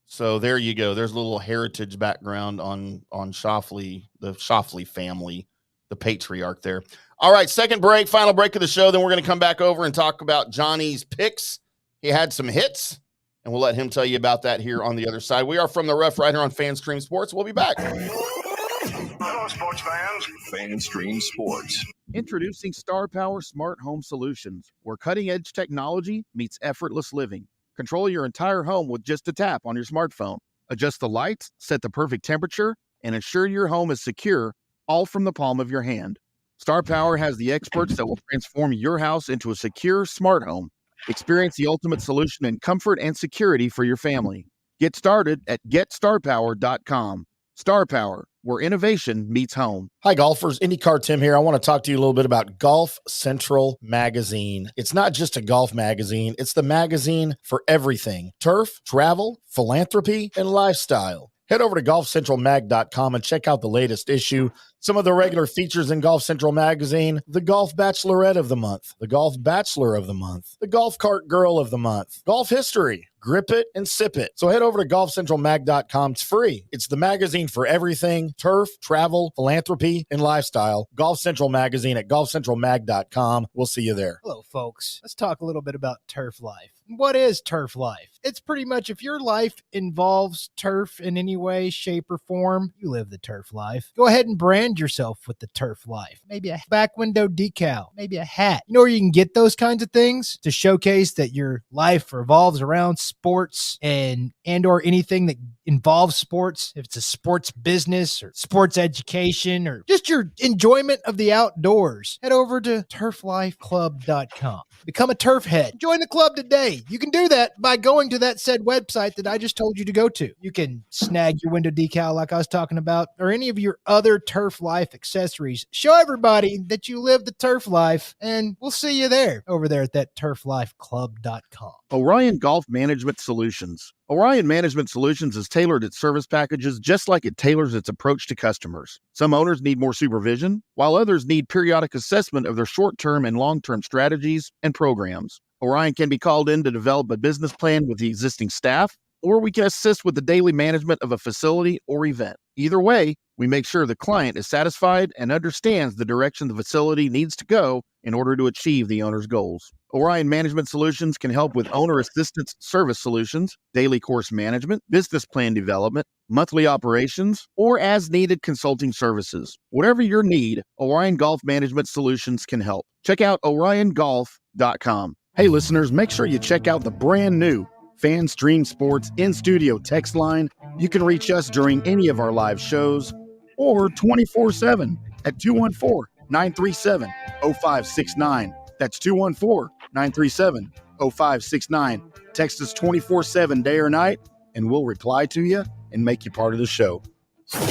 So there you go. There's a little heritage background on Schauffele, the Schauffele family. the patriarch there. All right, second break, final break of the show. Then we're going to come back over and talk about Johnny's picks. He had some hits, and we'll let him tell you about that here on the other side. We are From the Rough right here on FanStream Sports. We'll be back.
Hello, sports fans. FanStream Sports.
Introducing Star Power Smart Home Solutions, where cutting-edge technology meets effortless living. Control your entire home with just a tap on your smartphone. Adjust the lights, set the perfect temperature, and ensure your home is secure, all from the palm of your hand. Star Power has the experts that will transform your house into a secure, smart home. Experience the ultimate solution in comfort and security for your family. Get started at GetStarPower.com. Star Power, where innovation meets home.
Hi, golfers. IndyCarTim here. I want to talk to you a little bit about Golf Central Magazine. It's not just a golf magazine. It's the magazine for everything: turf, travel, philanthropy, and lifestyle. Head over to golfcentralmag.com and check out the latest issue. Some of the regular features in Golf Central Magazine: the Golf Bachelorette of the Month, the Golf Bachelor of the Month, the Golf Cart Girl of the Month, Golf History, Grip It and Sip It. So head over to golfcentralmag.com. It's free. It's the magazine for everything: turf, travel, philanthropy, and lifestyle. Golf Central Magazine at golfcentralmag.com. We'll see you there. Hello, folks. Let's talk a little bit about Turf Life. What is Turf Life? It's pretty much, if your life involves turf in any way, shape, or form, you live the Turf Life. Go ahead and brand yourself with the Turf Life. Maybe a back window decal, maybe a hat. You know where you can get those kinds of things to showcase that your life revolves around sports and or anything that involves sports. If it's a sports business or sports education or just your enjoyment of the outdoors, head over to TurfLife.Club.com. Become a turf head. Join the club today. You can do that by going to that said website that I just told you to go to. You can snag your window decal like I was talking about, or any of your other Turf Life accessories. Show everybody that you live the Turf Life, and we'll see you there over there at that TurfLife.Club.com.
Orion Golf Management Solutions. Orion Management Solutions has tailored its service packages just like it tailors its approach to customers. Some owners need more supervision, while others need periodic assessment of their short-term and long-term strategies and programs. Orion can be called in to develop a business plan with the existing staff, or we can assist with the daily management of a facility or event. Either way, we make sure the client is satisfied and understands the direction the facility needs to go in order to achieve the owner's goals. Orion Management Solutions can help with owner assistance service solutions, daily course management, business plan development, monthly operations, or as-needed consulting services. Whatever your need, Orion Golf Management Solutions can help. Check out OrionGolf.com. Hey listeners, make sure you check out the brand new FanStream Sports in-studio text line. You can reach us during any of our live shows or 24/7 at 214-937-0569. That's 214-937-0569. Text us 24/7 day or night, and we'll reply to you and make you part of the show.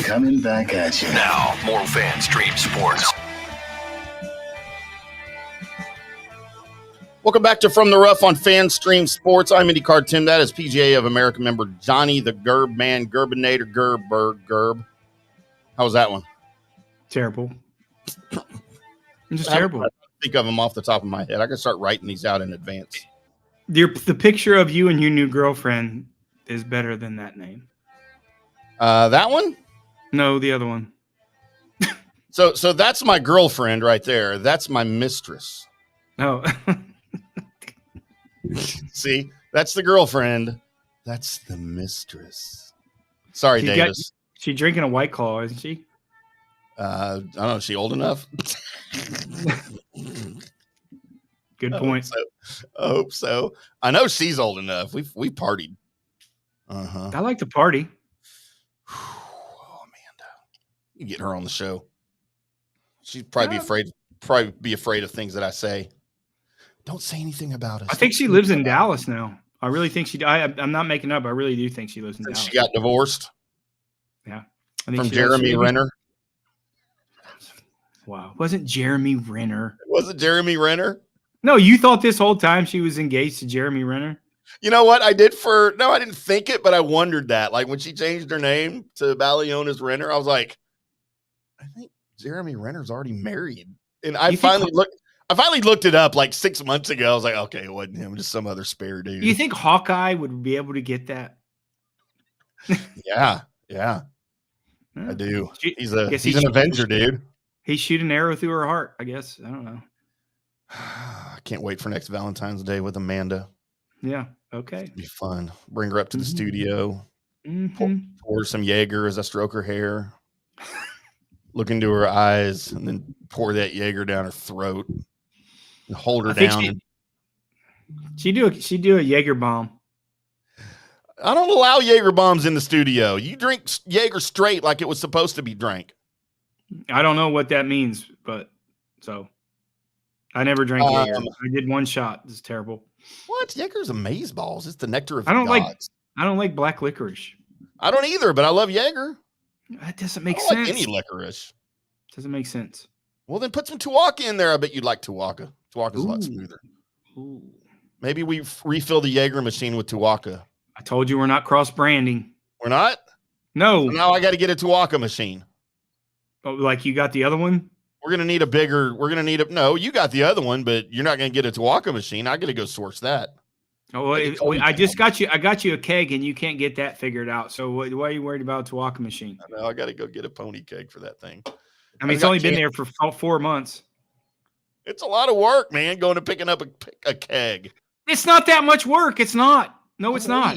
Coming back at you. Now, more FanStream Sports.
Welcome back to From the Rough on FanStream Sports. I'm IndyCarTim. That is PGA of America member Johnny the Gerb Man, Gerbinator, Gerb. How was that one?
Terrible. Just terrible.
I think of them off the top of my head. I can start writing these out in advance.
The picture of you and your new girlfriend is better than that name.
That one?
No, the other one.
So that's my girlfriend right there. That's my mistress.
Oh.
See, that's the girlfriend. That's the mistress. Sorry, Davis.
She's drinking a White Claw, isn't she?
I don't know. Is she old enough?
Good point.
I hope so. I know she's old enough. We partied.
I like to party.
Oh, Amanda, you get her on the show. She'd probably be afraid of things that I say. Don't say anything about us.
I think she lives in Dallas now. I really think I'm not making up. I really do think she lives in Dallas.
She got divorced.
Yeah. I think
from Jeremy Renner.
Wow. Wasn't Jeremy Renner?
Was it Jeremy Renner?
No, you thought this whole time she was engaged to Jeremy Renner?
You know what? I didn't think it, but I wondered that. Like when she changed her name to Baliona's Renner, I was like, I think Jeremy Renner's already married. And I finally looked it up like 6 months ago. I was like, okay, it wasn't him, just some other spare dude.
You think Hawkeye would be able to get that?
Yeah. I do. He's an Avenger, dude.
He shoot an arrow through her heart, I guess. I don't know.
I can't wait for next Valentine's Day with Amanda.
Yeah. Okay.
It'll be fun. Bring her up to the studio.
Mm-hmm.
Pour some Jaeger as I stroke her hair. Look into her eyes and then pour that Jaeger down her throat and hold her down.
She do a Jaeger bomb.
I don't allow Jaeger bombs in the studio. You drink Jaeger straight like it was supposed to be drank.
I don't know what that means, but so I never drank Jaeger. I did one shot. It's terrible.
What? Jaeger's amazeballs. It's the nectar of
I don't
gods.
I don't like black licorice.
I don't either, but I love Jaeger.
That doesn't make
I don't
sense.
like any licorice.
Doesn't make sense.
Well, then put some Tuaca in there. I bet you'd like Tuaca. Tuaca's a lot smoother.
Ooh.
Maybe we refill the Jaeger machine with Tuaca.
I told you we're not cross branding.
We're not?
No.
So now I got to get a Tuaca machine.
Oh, like you got the other one?
We're going to need no, you got the other one, but you're not going to get a Tuaca machine. I got to go source that.
Oh, well, I got you a keg and you can't get that figured out. So why are you worried about a Tuaca machine?
I know. I got to go get a pony keg for that thing.
I mean, it's only been there for 4 months.
It's a lot of work, man, going to picking up a keg.
It's not that much work. It's not. No, it's not.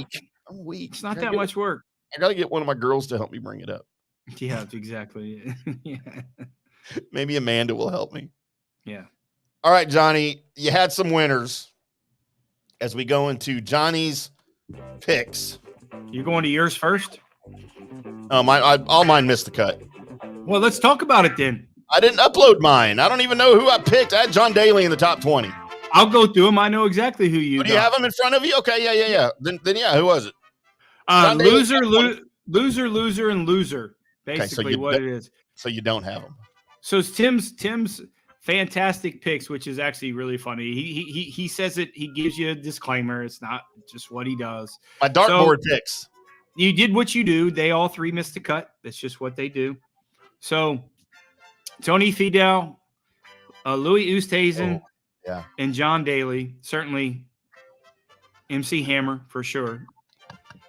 I'm weak.
It's not that much work.
I got to get one of my girls to help me bring it up.
Yeah, exactly. Yeah.
Maybe Amanda will help me.
Yeah.
All right, Johnny, you had some winners. As we go into Johnny's picks.
You're going to yours first?
All mine missed the cut.
Well, let's talk about it then.
I didn't upload mine. I don't even know who I picked. I had John Daly in the top 20.
I'll go through them. I know exactly who you
Do you have them in front of you? Okay, yeah. Then yeah, who was it?
Loser, and loser. Basically, what it is.
So you don't have them.
So it's Tim's fantastic picks, which is actually really funny. He says it. He gives you a disclaimer. It's not just what he does.
My dartboard picks.
You did what you do. They all three missed the cut. That's just what they do. So Tony Fidel, Louis Oosthuizen, and John Daly, certainly MC Hammer for sure.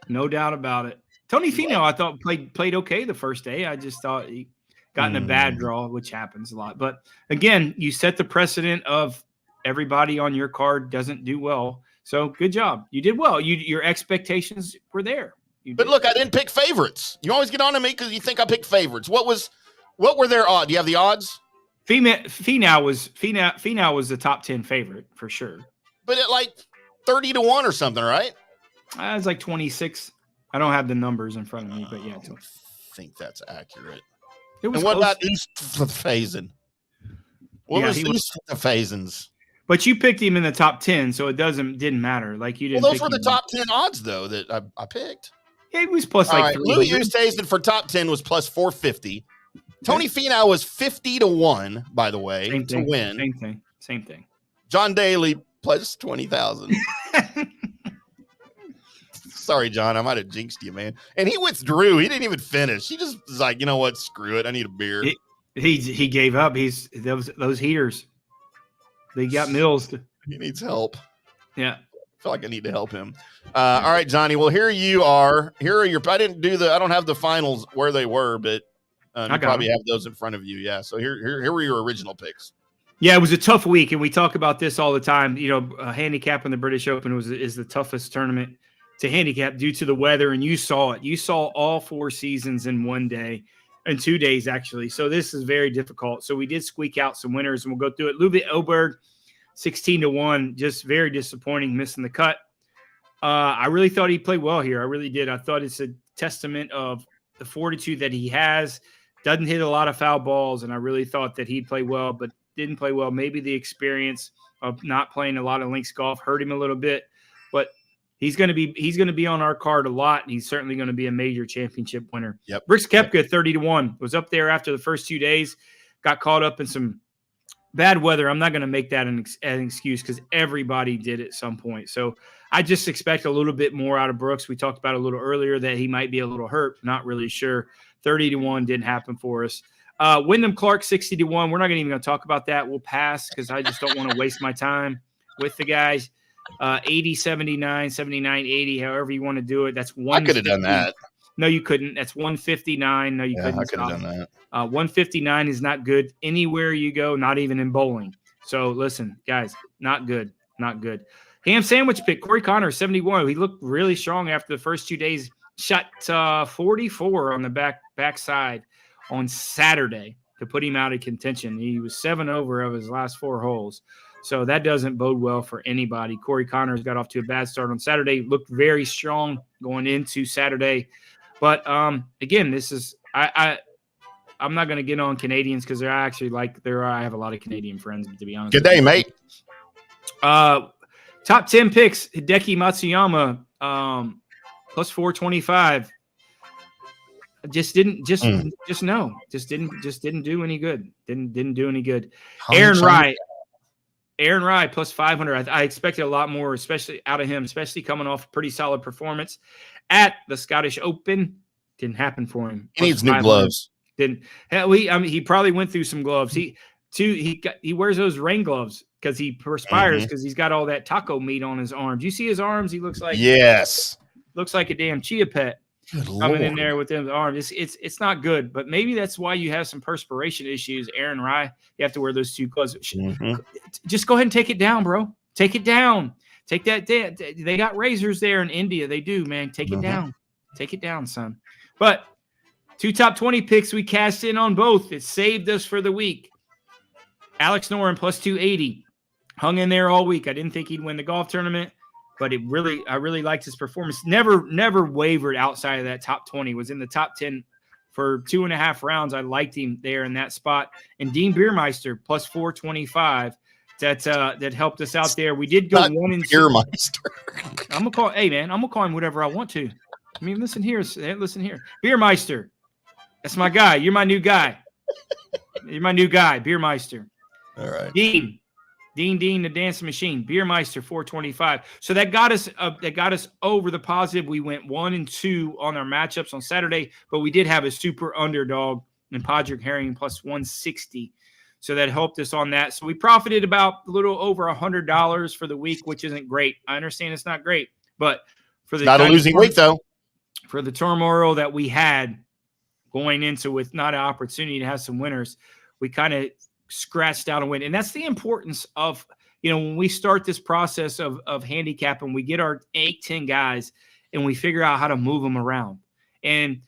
No doubt about it. Tony Fidel, I thought played okay the first day. I just thought he got in a bad draw, which happens a lot. But again, you set the precedent of everybody on your card doesn't do well. So good job. You did well. Your expectations were there.
But look, I didn't pick favorites. You always get on to me because you think I picked favorites. What were their odds? Do you have the odds?
Finau was the top 10 favorite for sure.
But at like 30-1 or something, right?
It was like 26. I don't have the numbers in front of me, but yeah.
I don't think that's accurate.
It was
and what
close.
about Oosthuizen? What was Oosthuizen's?
But you picked him in the top 10, so it didn't matter. Like you didn't.
Well, those were the top 10 odds, though, that I picked.
Yeah, it was plus like 3.
Louis Oosthuizen for top 10 was plus 450. Tony Finau was 50-1, by the way, to win.
Same thing.
John Daly plus 20,000. Sorry, John, I might have jinxed you, man. And he withdrew. He didn't even finish. He just was like, you know what? Screw it. I need a beer.
He gave up. Those heaters. They got Mills.
He needs help.
Yeah.
I feel like I need to help him. All right, Johnny. Well, here you are. Here are your. I don't have the finals where they were, but you probably have those in front of you. Yeah. So here were your original picks.
Yeah, it was a tough week, and we talk about this all the time. You know, handicapping the British Open is the toughest tournament to handicap due to the weather, and you saw it. You saw all 4 seasons in one day, and 2 days actually. So this is very difficult. So we did squeak out some winners, and we'll go through it. Ludwig Oberg, 16-1, just very disappointing, missing the cut. I really thought he played well here. I really did. I thought it's a testament of the fortitude that he has. Doesn't hit a lot of foul balls, and I really thought that he'd play well, but didn't play well. Maybe the experience of not playing a lot of links golf hurt him a little bit, but he's going to be on our card a lot, and he's certainly going to be a major championship winner.
Yep.
Brooks Koepka, 30-1, was up there after the first 2 days, got caught up in some bad weather. I'm not going to make that an excuse because everybody did at some point. So I just expect a little bit more out of Brooks. We talked about a little earlier that he might be a little hurt. Not really sure. 30-1 didn't happen for us. Wyndham Clark, 60-1. We're not even going to talk about that. We'll pass because I just don't want to waste my time with the guys. 80, 79, 79, 80, however you want to do it. That's one.
I could have done that.
No, you couldn't. That's 159. No, you couldn't.
I could have done that.
159 is not good anywhere you go, not even in bowling. So listen, guys, not good. Not good. Ham sandwich pick, Corey Connor, 71. He looked really strong after the first 2 days. Shot 44 on the backside on Saturday to put him out of contention. He was 7 over of his last 4 holes. So that doesn't bode well for anybody. Corey Connors got off to a bad start on Saturday, looked very strong going into Saturday. But again, this is I'm not going to get on Canadians because I actually I have a lot of Canadian friends, to be honest.
Good day, mate.
Top 10 picks, Hideki Matsuyama, plus 425. Just didn't do any good. Didn't do any good. Aaron Rye plus 500. I expected a lot more, especially out of him, especially coming off a pretty solid performance at the Scottish Open. Didn't happen for him.
He needs new gloves.
He probably went through some gloves. He wears those rain gloves because he perspires because he's got all that taco meat on his arms. You see his arms? He looks like looks like a damn chia pet coming in there with his arms. It's not good, but maybe that's why you have some perspiration issues. Aaron Rye, you have to wear those 2 gloves. Just go ahead and take it down, bro. Take it down. Take that. They got razors there in India. They do, man. Take it down. Take it down, son. But 2 top 20 picks, we cashed in on both. It saved us for the week. Alex Noren plus 280. Hung in there all week. I didn't think he'd win the golf tournament, but I really liked his performance. Never wavered outside of that top 20. Was in the top 10 for 2.5 rounds. I liked him there in that spot. And Dean Beermeister plus 425. That helped us out there. We did go 1 and 2.
Beermeister.
I'm gonna call him whatever I want to. I mean, listen here. Beermeister. That's my guy. You're my new guy. Beermeister.
All right.
Dean, the dancing machine. Beermeister, 425. So that got us over the positive. We went 1 and 2 on our matchups on Saturday, but we did have a super underdog in Padraig Harrington plus 160. So that helped us on that. So we profited about a little over $100 for the week, which isn't great. I understand it's not great, but for the
not a losing week though.
For the turmoil that we had going into with not an opportunity to have some winners, we kind of scratched out a win. And that's the importance of, when we start this process of handicapping, we get our 8-10 guys and we figure out how to move them around. And,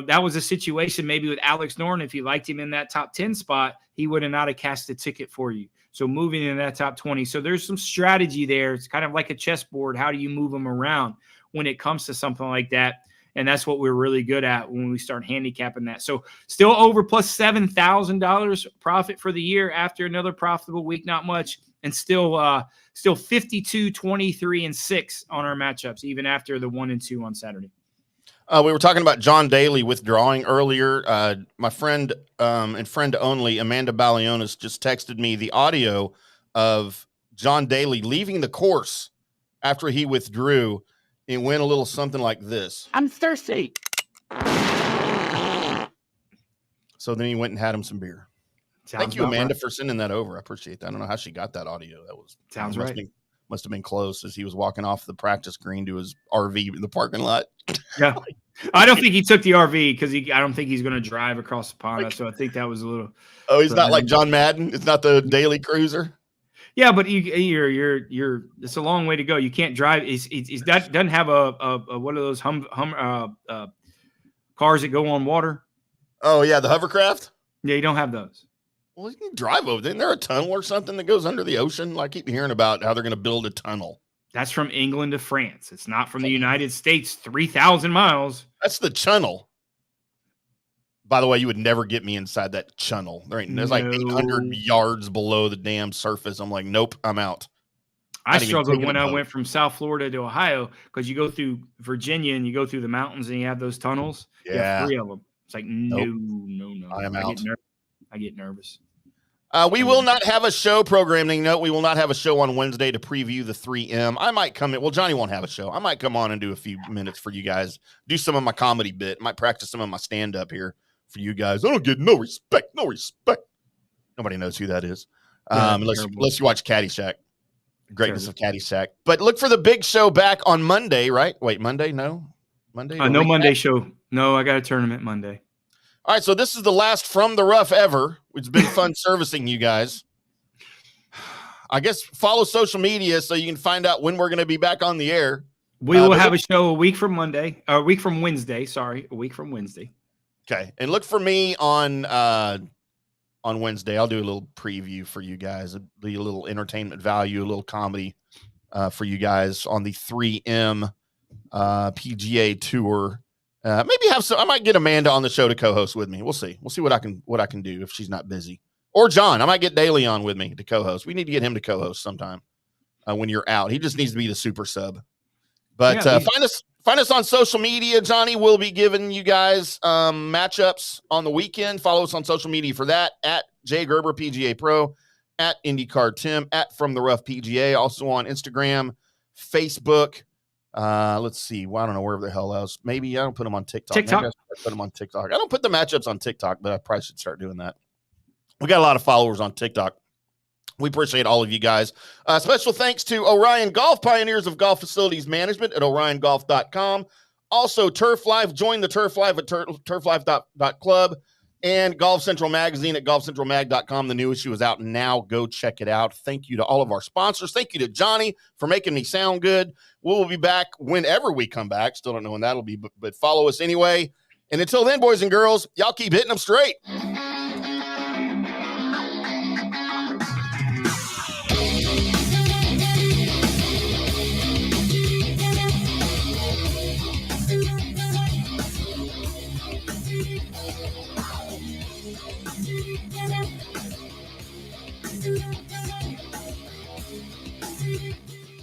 that was a situation maybe with Alex Noren. If you liked him in that top 10 spot, he would have not have cast a ticket for you. So moving in that top 20. So there's some strategy there. It's kind of like a chessboard. How do you move them around when it comes to something like that? And that's what we're really good at when we start handicapping that. So still over plus $7,000 profit for the year after another profitable week, not much. And still 52, 23, and 6 on our matchups, even after the 1 and 2 on Saturday.
We were talking about John Daly withdrawing earlier. My friend and friend only, Amanda Balionis, just texted me the audio of John Daly leaving the course after he withdrew. It went a little something like this.
I'm thirsty.
So then he went and had him some beer. Thank you, Amanda, for sending that over. I appreciate that. I don't know how she got that audio. That was must have been close as he was walking off the practice green to his RV in the parking lot.
Yeah. I don't think he took the RV because I don't think he's going to drive across the pond. So I think that was a little.
Oh, he's not like John Madden. It's not the daily cruiser.
Yeah, but you're. It's a long way to go. You can't drive. He's doesn't have a one of those cars that go on water.
Oh yeah, the hovercraft.
Yeah, you don't have those.
Well, you can drive over. Isn't there a tunnel or something that goes under the ocean? I keep hearing about how they're going to build a tunnel.
That's from England to France. It's not from the United States. 3,000 miles.
That's the channel. By the way, you would never get me inside that channel. There's like 800 yards below the damn surface. I'm like, nope, I'm out.
I struggled when I went from South Florida to Ohio because you go through Virginia and you go through the mountains and you have those tunnels.
Yeah.
You have 3 of them. It's like, no.
I am out.
I get nervous.
We will not have a show programming note. We will not have a show on Wednesday to preview the 3M. I might come in. Well, Johnny won't have a show. I might come on and do a few minutes for you guys. Do some of my comedy bit. Might practice some of my stand-up here for you guys. I don't get no respect. Nobody knows who that is. Unless you watch Caddyshack. Greatness of Caddyshack. But look for the big show back on Monday, right? Wait, Monday? No. Monday?
No Monday show. No, I got a tournament Monday.
All right, so this is the last From the Rough ever. It's been fun servicing you guys. I guess follow social media so you can find out when we're going to be back on the air.
We will have a show a week from Wednesday. Sorry, a week from Wednesday.
Okay, and look for me on Wednesday. I'll do a little preview for you guys, a little entertainment value, a little comedy for you guys on the 3M PGA Tour. Maybe have some. I might get Amanda on the show to co-host with me. We'll see. We'll see what I can do if she's not busy. Or John. I might get Daly on with me to co-host. We need to get him to co-host sometime when you're out. He just needs to be the super sub. But find us on social media. Johnny will be giving you guys matchups on the weekend. Follow us on social media for that at J Gerber PGA Pro, at IndyCarTim, at From the Rough PGA. Also on Instagram, Facebook. Let's see. Well, I don't know wherever the hell else. Maybe I don't put them on TikTok. Maybe I put them on TikTok. I don't put the matchups on TikTok, but I probably should start doing that. We got a lot of followers on TikTok. We appreciate all of you guys. Special thanks to Orion Golf, pioneers of golf facilities management at oriongolf.com. Also, Turf Life. Join the Turf Life at TurfLife.Club and Golf Central Magazine at golfcentralmag.com. The new issue is out now. Go check it out. Thank you to all of our sponsors. Thank you to Johnny for making me sound good. We'll be back whenever we come back. Still don't know when that'll be, but follow us anyway. And until then, boys and girls, y'all keep hitting them straight.